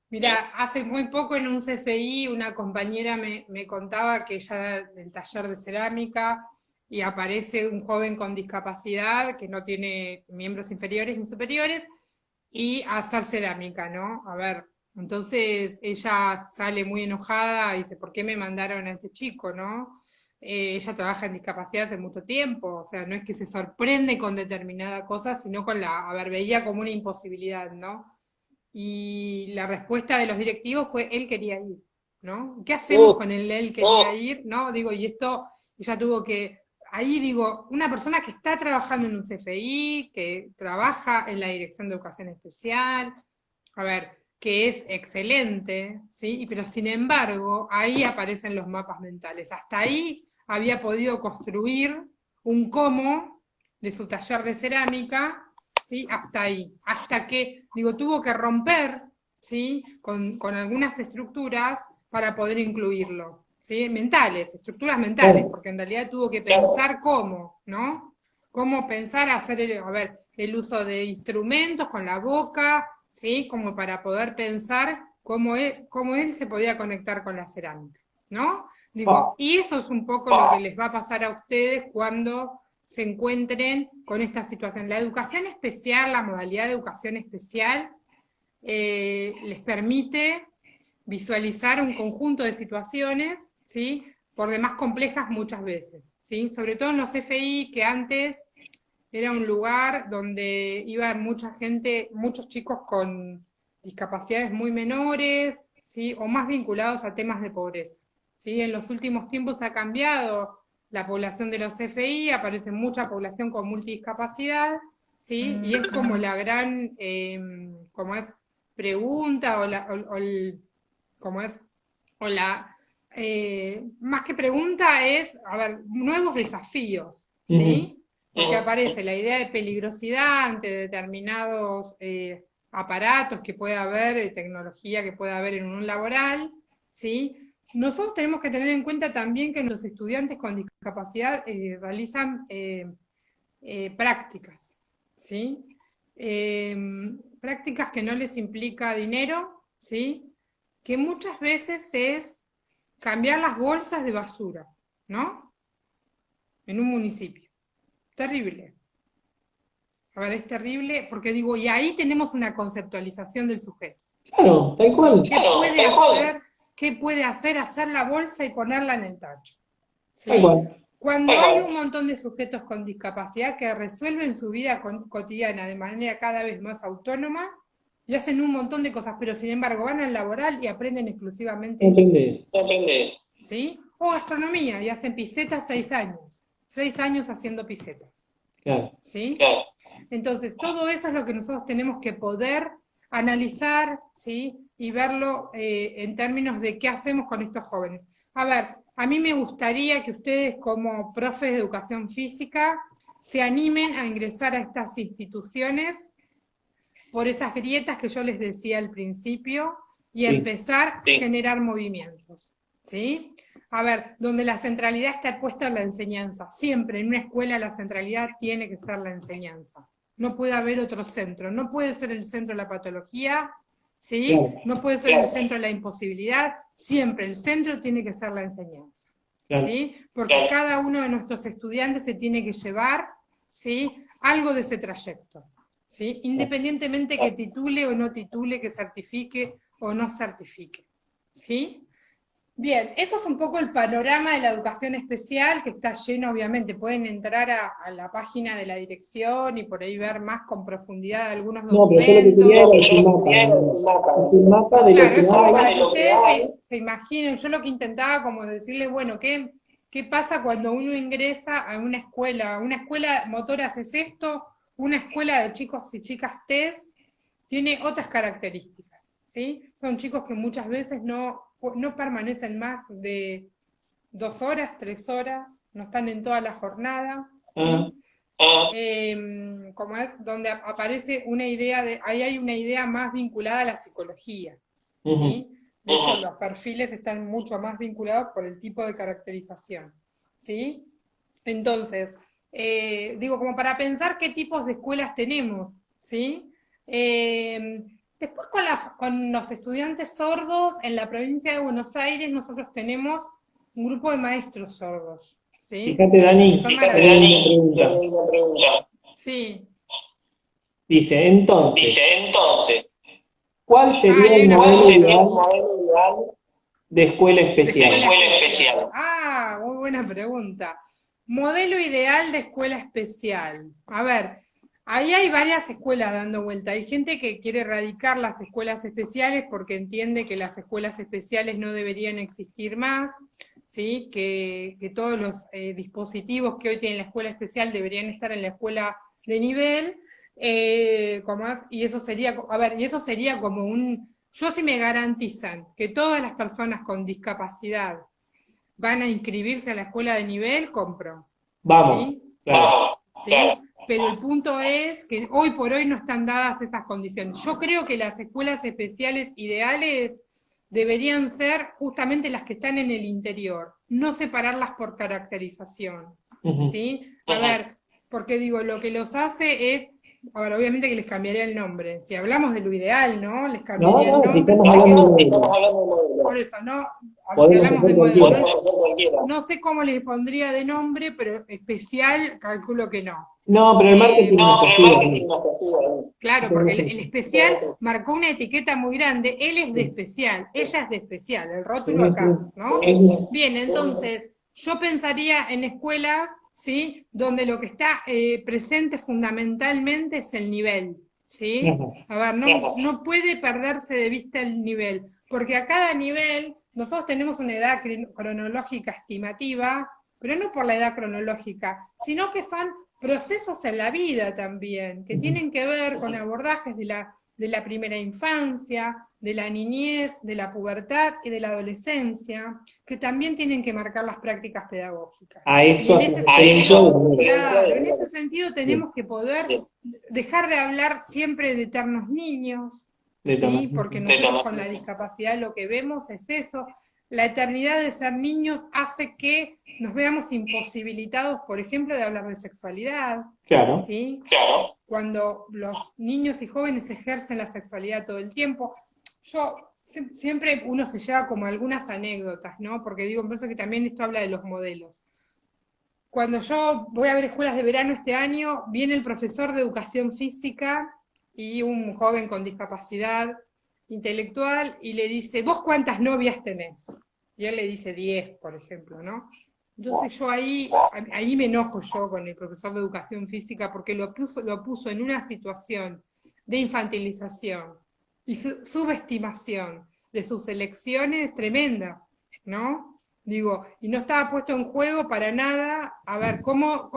S3: Mira, hace muy poco en un CFI una compañera me contaba que ella del taller de cerámica, y aparece un joven con discapacidad que no tiene miembros inferiores ni superiores, y a hacer cerámica, ¿no? A ver, entonces ella sale muy enojada y dice, ¿por qué me mandaron a este chico, no? ella trabaja en discapacidad hace mucho tiempo, o sea, no es que se sorprende con determinada cosa, sino con veía como una imposibilidad, ¿no? Y la respuesta de los directivos fue, él quería ir, ¿no? ¿Qué hacemos con él quería ir? ¿No? Digo, y esto, ella tuvo que, ahí digo, una persona que está trabajando en un CFI, que trabaja en la Dirección de Educación Especial, a ver, que es excelente, ¿sí? Pero sin embargo, ahí aparecen los mapas mentales. Hasta ahí había podido construir un cómo de su taller de cerámica, ¿sí? Hasta ahí. Hasta que, digo, tuvo que romper, ¿sí? Con algunas estructuras para poder incluirlo, ¿sí? Mentales, estructuras mentales, porque en realidad tuvo que pensar cómo, ¿no? Cómo pensar hacer, el uso de instrumentos con la boca, ¿sí? Como para poder pensar cómo él se podía conectar con la cerámica, ¿no? Digo, y eso es un poco lo que les va a pasar a ustedes cuando se encuentren con esta situación. La educación especial, la modalidad de educación especial, les permite visualizar un conjunto de situaciones, ¿sí? Por demás complejas muchas veces, ¿sí? Sobre todo en los FI, que antes era un lugar donde iba mucha gente, muchos chicos con discapacidades muy menores, ¿sí? O más vinculados a temas de pobreza, ¿sí? En los últimos tiempos ha cambiado la población de los FI, aparece mucha población con multidiscapacidad, ¿sí? Y es como la gran, pregunta, más que pregunta es, nuevos desafíos, ¿sí? Porque aparece la idea de peligrosidad ante determinados aparatos que pueda haber, tecnología que pueda haber en un laboral, ¿sí? Nosotros tenemos que tener en cuenta también que los estudiantes con discapacidad realizan prácticas, ¿sí? Prácticas que no les implica dinero, ¿sí? Que muchas veces es cambiar las bolsas de basura, ¿no? En un municipio. Terrible. Es terrible, porque digo, y ahí tenemos una conceptualización del sujeto.
S2: Claro, tal cual.
S3: ¿Qué puede hacer? Hacer la bolsa y ponerla en el tacho. ¿Sí?
S2: Tal cual.
S3: Cuando hay un montón de sujetos con discapacidad que resuelven su vida cotidiana de manera cada vez más autónoma y hacen un montón de cosas, pero sin embargo van al laboral y aprenden exclusivamente
S2: ¿Entendés?
S3: ¿sí? O gastronomía, y hacen pisetas 6 años. 6 años haciendo pisetas.
S2: Claro.
S3: ¿Sí? Entonces, todo eso es lo que nosotros tenemos que poder analizar, ¿sí? Y verlo en términos de qué hacemos con estos jóvenes. A mí me gustaría que ustedes como profes de educación física se animen a ingresar a estas instituciones por esas grietas que yo les decía al principio y empezar a generar movimientos, ¿sí? Donde la centralidad está puesta en la enseñanza. Siempre en una escuela la centralidad tiene que ser la enseñanza. No puede haber otro centro. No puede ser el centro de la patología, ¿sí? Claro. No puede ser el centro de la imposibilidad. Siempre el centro tiene que ser la enseñanza, claro. ¿Sí? Porque cada uno de nuestros estudiantes se tiene que llevar, ¿sí? Algo de ese trayecto, ¿sí? Independientemente que titule o no titule, que certifique o no certifique, ¿sí? Bien, eso es un poco el panorama de la educación especial, que está lleno, obviamente, pueden entrar a la página de la dirección y por ahí ver más con profundidad algunos documentos.
S2: No, pero yo lo que quería era el mapa de
S3: lo que para que ustedes se imaginen. Yo lo que intentaba como decirles, bueno, ¿qué pasa cuando uno ingresa a una escuela motoras es esto, una escuela de chicos y chicas TES tiene otras características, ¿sí? Son chicos que muchas veces no permanecen más de 2 horas, 3 horas, no están en toda la jornada, ¿sí? Como es, donde aparece una idea ahí hay una idea más vinculada a la psicología, ¿sí? De hecho, los perfiles están mucho más vinculados por el tipo de caracterización, ¿sí? Entonces, digo, como para pensar qué tipos de escuelas tenemos, ¿sí? Después con los estudiantes sordos, en la provincia de Buenos Aires nosotros tenemos un grupo de maestros sordos, ¿sí?
S2: Fíjate, Dani, una pregunta.
S3: Sí.
S2: Dice, entonces, ¿cuál sería el modelo ideal de escuela especial?
S3: muy buena pregunta. Modelo ideal de escuela especial. A ver, ahí hay varias escuelas dando vuelta. Hay gente que quiere erradicar las escuelas especiales porque entiende que las escuelas especiales no deberían existir más, ¿sí? Que todos los dispositivos que hoy tiene la escuela especial deberían estar en la escuela de nivel. Y eso sería, y eso sería como yo, si me garantizan que todas las personas con discapacidad van a inscribirse a la escuela de nivel, compro.
S4: Vamos,
S3: ¿Sí?
S4: claro.
S3: ¿Sí? Pero el punto es que hoy por hoy no están dadas esas condiciones. Yo creo que las escuelas especiales ideales deberían ser justamente las que están en el interior, no separarlas por caracterización. ¿Sí? A ver, porque digo, lo que los hace es, ahora obviamente que les cambiaría el nombre. Si hablamos de lo ideal, ¿no? Les cambiaría el nombre.
S4: Estamos hablando de
S3: por eso, ¿no?
S4: Podemos
S3: Si hablamos
S4: hacer
S3: de
S4: cualquiera.
S3: modelo, no sé cómo les pondría de nombre, pero especial calculo que no.
S4: No, pero el marketing no.
S3: Claro, porque el especial marcó una etiqueta muy grande. Él es de especial, ella es de especial, el rótulo acá, ¿no? Bien, entonces, yo pensaría en escuelas, ¿sí? Donde lo que está presente fundamentalmente es el nivel, ¿sí? A ver, no puede perderse de vista el nivel, porque a cada nivel nosotros tenemos una edad cronológica estimativa, pero no por la edad cronológica, sino que son procesos en la vida también, que tienen que ver con abordajes de la primera infancia, de la niñez, de la pubertad y de la adolescencia, que también tienen que marcar las prácticas pedagógicas. En ese sentido tenemos que poder dejar de hablar siempre de eternos niños, ¿sí? Porque nosotros con la discapacidad lo que vemos es eso. La eternidad de ser niños hace que nos veamos imposibilitados, por ejemplo, de hablar de sexualidad.
S4: Claro.
S3: ¿Sí? Cuando los niños y jóvenes ejercen la sexualidad todo el tiempo. Siempre uno se lleva como algunas anécdotas, ¿no? Porque digo, me parece que también esto habla de los modelos. Cuando yo voy a ver escuelas de verano este año, viene el profesor de educación física y un joven con discapacidad intelectual y le dice, ¿vos cuántas novias tenés? Y él le dice 10, por ejemplo, ¿no? Entonces yo ahí me enojo yo con el profesor de educación física porque lo puso en una situación de infantilización y subestimación de sus elecciones tremenda, ¿no? Digo, y no estaba puesto en juego para nada, a ver, ¿cómo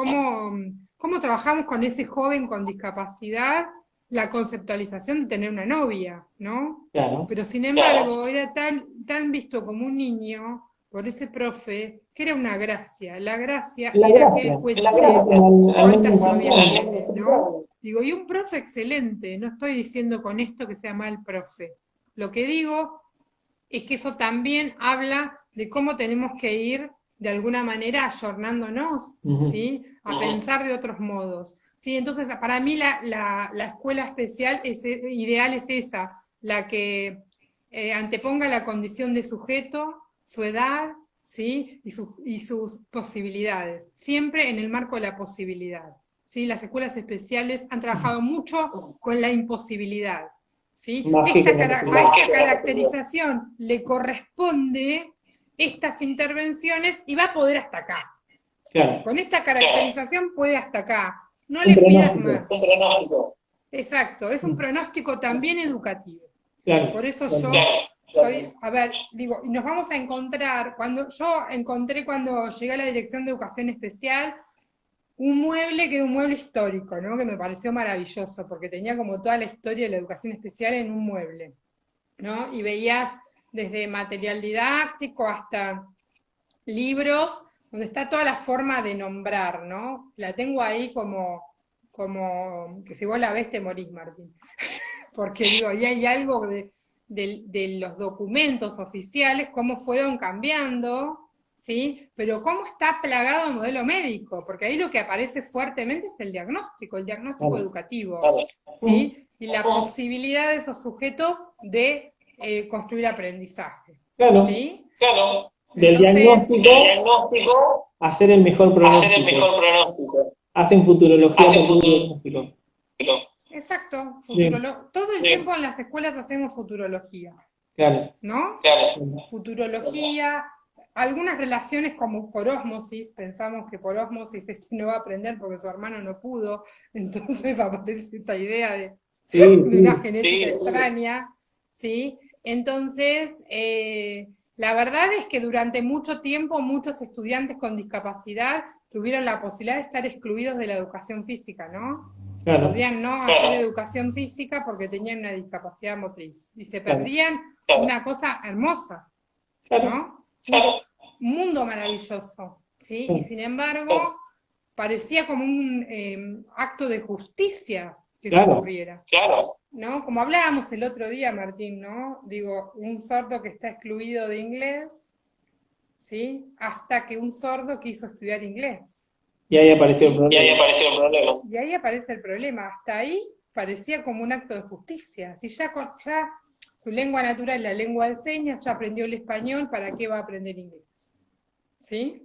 S3: trabajamos con ese joven con discapacidad la conceptualización de tener una novia, ¿no?
S4: Claro.
S3: Pero sin embargo, era tan visto como un niño por ese profe, que era una gracia. La gracia era que él cuente cuántas novias tiene, ¿no? Digo, y un profe excelente, no estoy diciendo con esto que sea mal profe. Lo que digo es que eso también habla de cómo tenemos que ir, de alguna manera, ayornándonos, ¿sí? A pensar de otros modos. Sí, entonces para mí la escuela especial ideal es esa, la que anteponga la condición de sujeto, su edad, ¿sí? y sus posibilidades, siempre en el marco de la posibilidad. ¿Sí? Las escuelas especiales han trabajado mucho con la imposibilidad. ¿Sí? A esta caracterización le corresponde estas intervenciones y va a poder hasta acá.
S4: Claro.
S3: Con esta caracterización puede hasta acá. No le pidas más.
S4: Un pronóstico.
S3: Exacto, es un pronóstico también educativo.
S4: Claro.
S3: Por eso yo soy, nos vamos a encontrar, cuando llegué a la Dirección de Educación Especial, un mueble que era un mueble histórico, ¿no? Que me pareció maravilloso, porque tenía como toda la historia de la educación especial en un mueble, ¿no? Y veías desde material didáctico hasta libros, donde está toda la forma de nombrar, ¿no? La tengo ahí como que si vos la ves te morís, Martín. Porque digo, y hay algo de los documentos oficiales, cómo fueron cambiando, ¿sí? Pero cómo está plagado el modelo médico, porque ahí lo que aparece fuertemente es el diagnóstico educativo, ¿sí? Y la posibilidad de esos sujetos de construir aprendizaje.
S4: Claro.
S3: ¿Sí?
S4: Claro. Del diagnóstico hacer el mejor pronóstico. Hacen futurología con diagnóstico.
S3: Exacto. Todo el tiempo en las escuelas hacemos futurología.
S4: Claro.
S3: ¿No?
S4: Claro.
S3: Futurología, algunas relaciones como por ósmosis, pensamos que por ósmosis este no va a aprender porque su hermano no pudo, entonces aparece esta idea de una genética extraña, ¿sí? Entonces, la verdad es que durante mucho tiempo muchos estudiantes con discapacidad tuvieron la posibilidad de estar excluidos de la educación física, ¿no?
S2: Claro.
S3: Podían no hacer educación física porque tenían una discapacidad motriz, y se perdían una cosa hermosa, ¿no? Un mundo maravilloso, ¿sí? Y sin embargo, parecía como un acto de justicia que se ocurriera. ¿No? Como hablábamos el otro día, Martín, ¿no? Digo, un sordo que está excluido de inglés, ¿sí? Hasta que un sordo quiso estudiar inglés.
S2: Y ahí apareció el problema.
S3: Y ahí aparece el problema. Hasta ahí parecía como un acto de justicia. Si ya su lengua natural es la lengua de señas, ya aprendió el español, ¿para qué va a aprender inglés? ¿Sí?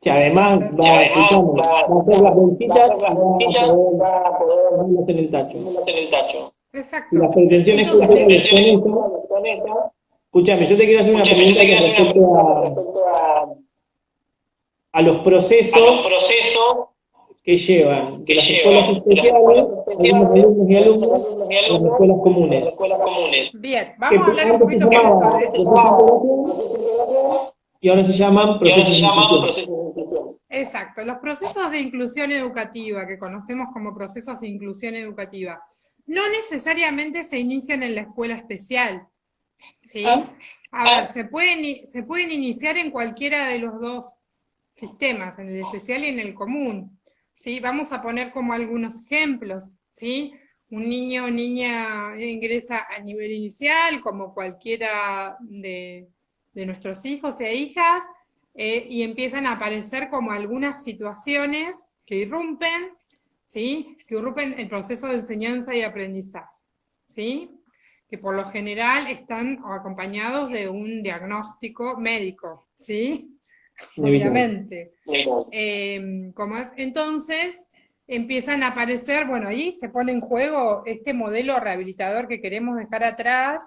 S2: Si además va a hacer las bolsitas y va a poder hacer el tacho.
S3: Exacto.
S2: Si las pretensiones culturales son estas, escúchame, yo te quiero hacer una pregunta con respecto a los procesos que llevan de las escuelas especiales, algunos alumnos y alumnas, a las escuelas comunes.
S3: Bien, vamos a hablar un poquito más de eso.
S2: Y ahora se llaman procesos de inclusión.
S3: Exacto, los procesos de inclusión educativa, que conocemos como procesos de inclusión educativa, no necesariamente se inician en la escuela especial, ¿sí? A ver, se pueden iniciar en cualquiera de los dos sistemas, en el especial y en el común, ¿sí? Vamos a poner como algunos ejemplos, ¿sí? Un niño o niña ingresa a nivel inicial, como cualquiera de nuestros hijos e hijas, y empiezan a aparecer como algunas situaciones que irrumpen, ¿sí? Que irrumpen el proceso de enseñanza y aprendizaje, ¿sí? Que por lo general están acompañados de un diagnóstico médico, ¿sí? Obviamente. ¿Cómo es? Entonces, empiezan a aparecer, bueno, ahí se pone en juego este modelo rehabilitador que queremos dejar atrás,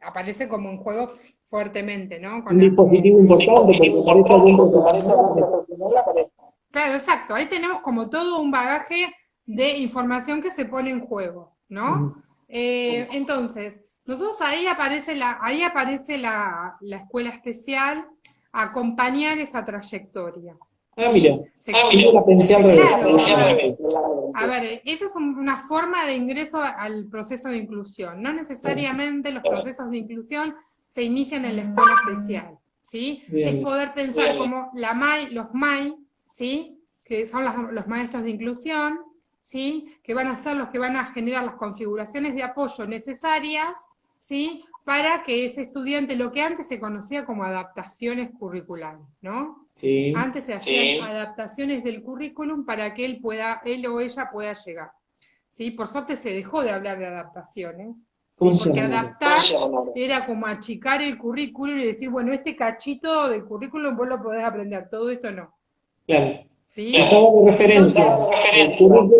S3: aparece como en juego fuertemente, ¿no?
S2: Un dispositivo importante, porque parece algún.
S3: Claro, exacto, ahí tenemos como todo un bagaje de información que se pone en juego, ¿no? Entonces, nosotros ahí aparece la escuela especial a acompañar esa trayectoria.
S2: Mira, yo la pensé al revés.
S3: A ver, esa es una forma de ingreso al proceso de inclusión. No necesariamente los procesos de inclusión se inician en la escuela especial, ¿sí? Es poder pensar como los MAI, ¿sí? Que son los maestros de inclusión, ¿sí? Que van a ser los que van a generar las configuraciones de apoyo necesarias, ¿sí? Para que ese estudiante, lo que antes se conocía como adaptaciones curriculares, ¿no?
S2: Sí.
S3: Antes se hacían adaptaciones del currículum para que él o ella pueda llegar, ¿sí? Por suerte se dejó de hablar de adaptaciones, ¿sí? Porque adaptar era como achicar el currículum y decir, bueno, este cachito del currículum vos lo podés aprender, todo esto no.
S2: Claro.
S3: ¿Sí?
S2: Entonces,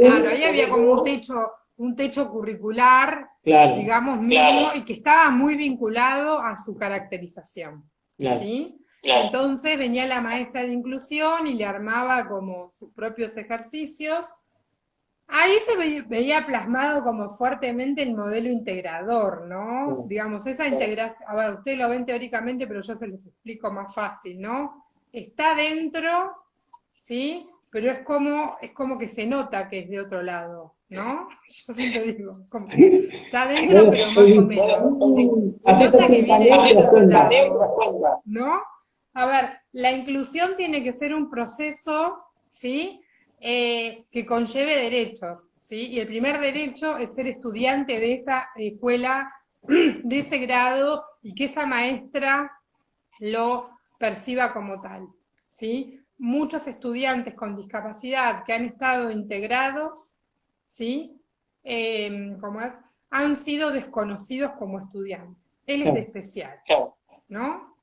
S3: claro, ahí había como un techo curricular, digamos, mínimo, y que estaba muy vinculado a su caracterización, ¿sí? Entonces venía la maestra de inclusión y le armaba como sus propios ejercicios. Ahí se veía plasmado como fuertemente el modelo integrador, ¿no? Digamos, esa integración, a ver, ustedes lo ven teóricamente, pero yo se los explico más fácil, ¿no? Está dentro, ¿sí? Pero es como que se nota que es de otro lado, ¿no? Yo siempre digo, como que está dentro, pero más o menos. Se nota que viene de otro lado, ¿no? A ver, la inclusión tiene que ser un proceso, ¿sí? Que conlleve derechos, ¿sí? Y el primer derecho es ser estudiante de esa escuela, de ese grado, y que esa maestra lo perciba como tal, ¿sí? Muchos estudiantes con discapacidad que han estado integrados, ¿sí? Han sido desconocidos como estudiantes. Él es de especial, ¿no?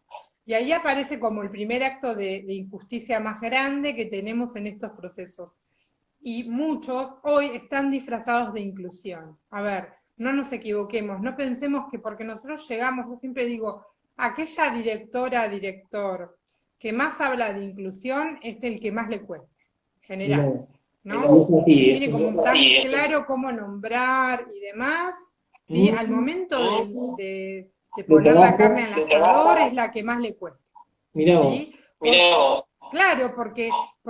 S3: Y ahí aparece como el primer acto de injusticia más grande que tenemos en estos procesos. Y muchos hoy están disfrazados de inclusión. A ver, no nos equivoquemos, no pensemos que porque nosotros llegamos, yo siempre digo, aquella directora, director, que más habla de inclusión es el que más le cuesta, en general, ¿no?
S4: Sí,
S3: tiene como tan claro cómo nombrar y demás, ¿sí? Al momento de poner la carne al asador es la que más le cuesta.
S4: Mirá
S3: ¿sí? Claro, porque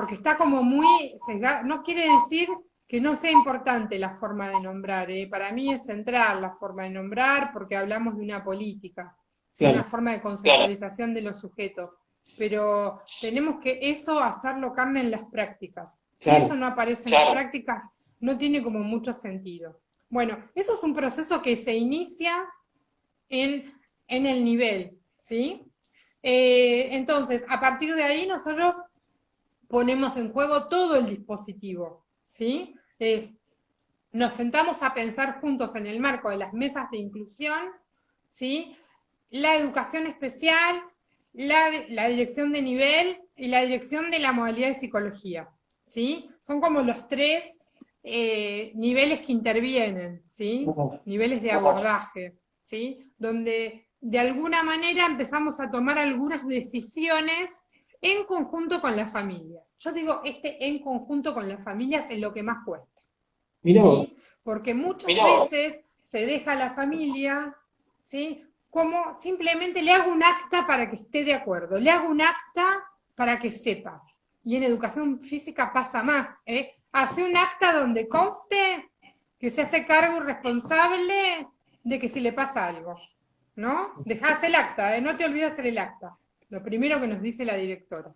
S3: está como muy sesgado. No quiere decir que no sea importante la forma de nombrar, ¿eh? Para mí es central la forma de nombrar porque hablamos de una política, ¿sí? Una forma de conceptualización de los sujetos. Pero tenemos que eso hacerlo carne en las prácticas. Si eso no aparece en las prácticas, no tiene como mucho sentido. Bueno, eso es un proceso que se inicia en el nivel, ¿sí? Entonces, a partir de ahí nosotros ponemos en juego todo el dispositivo, ¿sí? Nos sentamos a pensar juntos en el marco de las mesas de inclusión, ¿sí? La educación especial, la dirección de nivel y la dirección de la modalidad de psicología, ¿sí? Son como los tres niveles que intervienen, ¿sí? Niveles de abordaje, ¿sí? Donde de alguna manera empezamos a tomar algunas decisiones en conjunto con las familias. Yo digo, en conjunto con las familias es lo que más cuesta. ¿Sí? Porque muchas veces se deja a la familia, ¿sí? Como simplemente le hago un acta para que esté de acuerdo, le hago un acta para que sepa. Y en educación física pasa más, ¿eh? Hace un acta donde conste que se hace cargo responsable de que si le pasa algo, ¿no? Dejás el acta, no te olvides hacer el acta. Lo primero que nos dice la directora,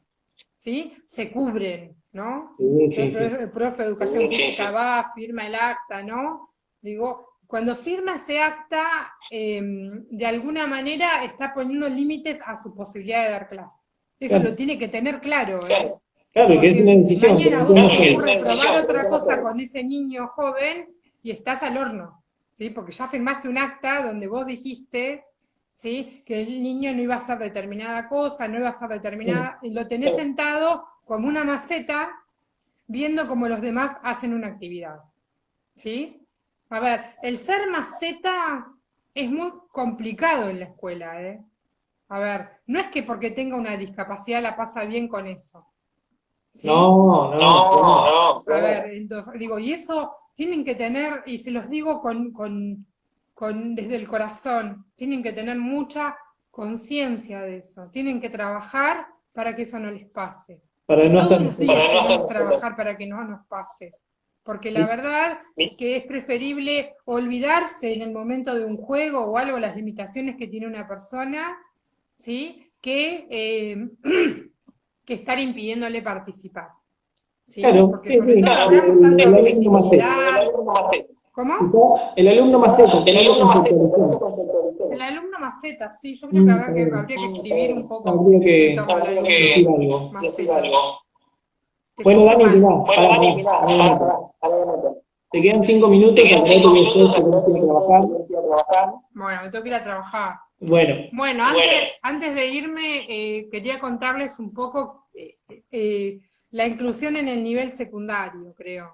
S3: ¿sí? Se cubren, ¿no? El profe de educación física va, firma el acta, ¿no? Digo, cuando firma ese acta, de alguna manera está poniendo límites a su posibilidad de dar clase. Eso lo tiene que tener claro, ¿eh?
S4: Claro, que es una decisión.
S3: Mañana vos te ocurre probar otra cosa con ese niño joven y estás al horno, ¿sí? Porque ya firmaste un acta donde vos dijiste, ¿sí? Que el niño no iba a hacer determinada cosa, no iba a hacer determinada, y lo tenés sentado como una maceta, viendo cómo los demás hacen una actividad, ¿sí? A ver, el ser maceta es muy complicado en la escuela, ¿eh? A ver, no es que porque tenga una discapacidad la pasa bien con eso. ¿Sí?
S4: No.
S3: A ver, entonces, digo, y eso tienen que tener, y se los digo desde el corazón, tienen que tener mucha conciencia de eso, tienen que trabajar para que eso no les pase. Todos los días tenemos que trabajar para que no nos pase, porque la verdad es que es preferible olvidarse en el momento de un juego o algo, las limitaciones que tiene una persona, ¿sí? Que estar impidiéndole participar. ¿Sí?
S4: Claro,
S3: porque sobre todo hablamos tanto de accesibilidad.
S4: ¿Cómo? El alumno maceta.
S3: El alumno maceta, sí, yo creo que habría que escribir un poco.
S4: Habría que decir algo.
S3: Maceta.
S4: Bueno, Dani, te quedan 5 minutos,
S3: Bueno, me tengo que ir a trabajar.
S4: Bueno,
S3: antes de irme, quería contarles un poco la inclusión en el nivel secundario, creo.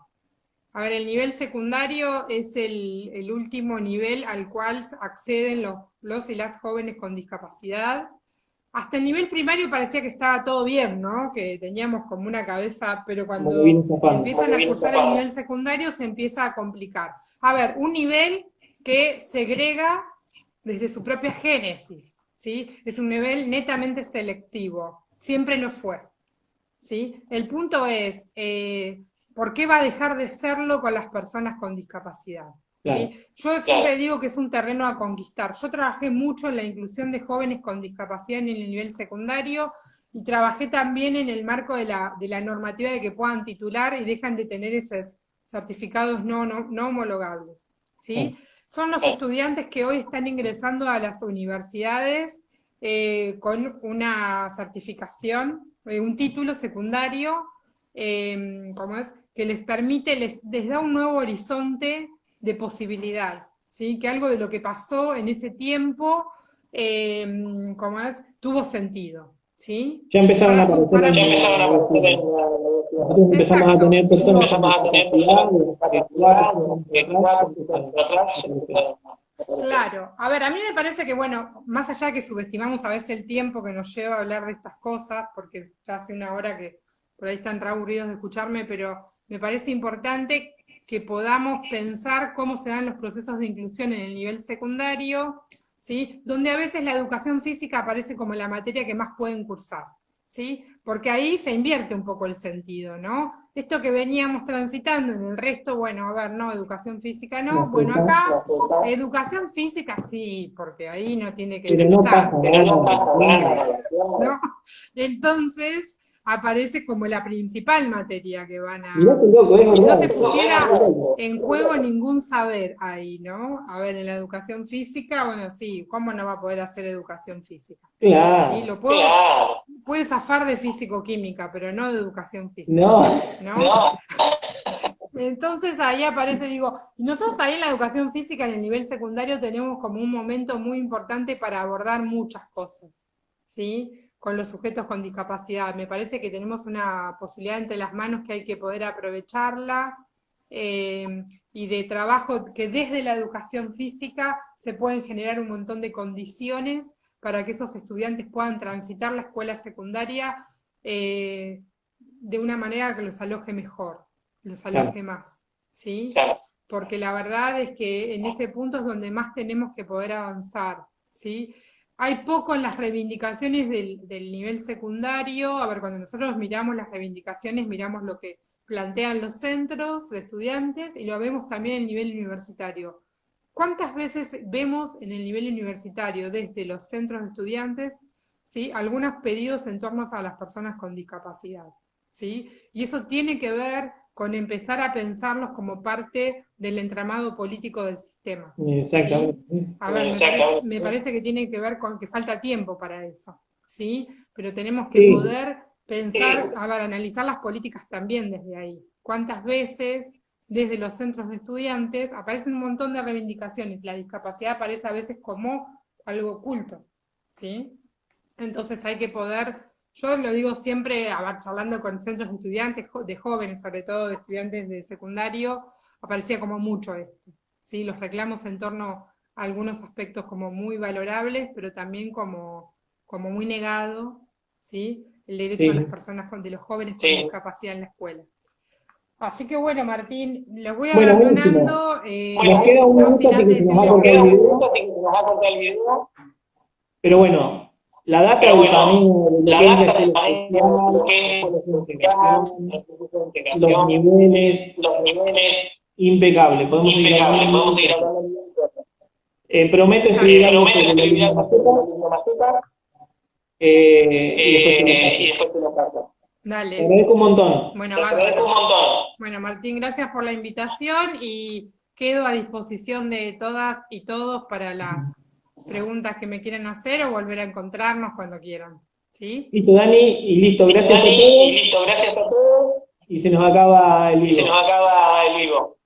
S3: A ver, el nivel secundario es el último nivel al cual acceden los y las jóvenes con discapacidad. Hasta el nivel primario parecía que estaba todo bien, ¿no? Que teníamos como una cabeza, pero cuando empiezan a cursar el nivel secundario se empieza a complicar. A ver, un nivel que segrega desde su propia génesis, ¿sí? Es un nivel netamente selectivo, siempre lo fue, ¿sí? El punto es, ¿por qué va a dejar de serlo con las personas con discapacidad? ¿Sí? Yo siempre digo que es un terreno a conquistar. Yo trabajé mucho en la inclusión de jóvenes con discapacidad en el nivel secundario y trabajé también en el marco de la normativa de que puedan titular y dejan de tener esos certificados no homologables, ¿sí? Son los estudiantes que hoy están ingresando a las universidades con una certificación, un título secundario, que les permite, les da un nuevo horizonte de posibilidad, ¿sí? Que algo de lo que pasó en ese tiempo, tuvo sentido, ¿sí?
S4: Ya empezaron a aparecer. Empezamos a tener personas
S3: Claro, a ver, a mí me parece que, bueno, más allá de que subestimamos a veces el tiempo que nos lleva a hablar de estas cosas, porque ya hace una hora que por ahí están re aburridos de escucharme, pero me parece importante que podamos pensar cómo se dan los procesos de inclusión en el nivel secundario, ¿sí? Donde a veces la educación física aparece como la materia que más pueden cursar, ¿sí? Porque ahí se invierte un poco el sentido, ¿no? Esto que veníamos transitando en el resto, bueno, a ver, no, educación física no, bueno, acá, educación física sí, porque ahí no tiene que empezar. Pero no pasa nada. ¿No? Entonces, aparece como la principal materia que van a... Si no se pusiera en juego ningún saber ahí, ¿no? A ver, en la educación física, bueno, sí, ¿cómo no va a poder hacer educación física?
S4: Claro.
S3: ¿Sí? Puede zafar de físico-química, pero no de educación física. ¿No? Entonces ahí aparece, digo, nosotros ahí en la educación física en el nivel secundario tenemos como un momento muy importante para abordar muchas cosas, ¿sí? Con los sujetos con discapacidad. Me parece que tenemos una posibilidad entre las manos que hay que poder aprovecharla, y de trabajo que desde la educación física se pueden generar un montón de condiciones para que esos estudiantes puedan transitar la escuela secundaria de una manera que los aloje mejor, los aloje más, ¿sí?
S4: Claro.
S3: Porque la verdad es que en ese punto es donde más tenemos que poder avanzar, ¿sí? Hay poco en las reivindicaciones del nivel secundario. A ver, cuando nosotros miramos las reivindicaciones, miramos lo que plantean los centros de estudiantes y lo vemos también en el nivel universitario. ¿Cuántas veces vemos en el nivel universitario, desde los centros de estudiantes, ¿sí?, algunos pedidos en torno a las personas con discapacidad? ¿Sí? Y eso tiene que ver con empezar a pensarlos como parte del entramado político del sistema.
S4: Exactamente.
S3: ¿Sí? A ver, me parece que tiene que ver con que falta tiempo para eso, ¿sí? Pero tenemos que poder pensar, a ver, analizar las políticas también desde ahí. ¿Cuántas veces desde los centros de estudiantes aparecen un montón de reivindicaciones? La discapacidad aparece a veces como algo oculto, ¿sí? Entonces hay que poder... Yo lo digo siempre, charlando con centros de estudiantes, de jóvenes, sobre todo de estudiantes de secundario, aparecía como mucho esto, ¿sí? Los reclamos en torno a algunos aspectos como muy valorables, pero también como muy negado, ¿sí? El derecho de las personas, de los jóvenes con discapacidad en la escuela. Así que bueno, Martín, les voy abandonando.
S4: Nos queda un minuto, así que se nos va a cortar el video. Pero bueno, la data del camino, los niveles, impecable. Podemos seguir hablando. Prometo escribir algo sobre la maceta y después te lo paso.
S3: Dale.
S4: Te agradezco un montón.
S3: Bueno, Martín, gracias por la invitación y quedo a disposición de todas y todos para las preguntas que me quieran hacer o volver a encontrarnos cuando quieran. ¿Sí?
S4: Listo, Dani, y listo, gracias a todos. Y se nos acaba el vivo.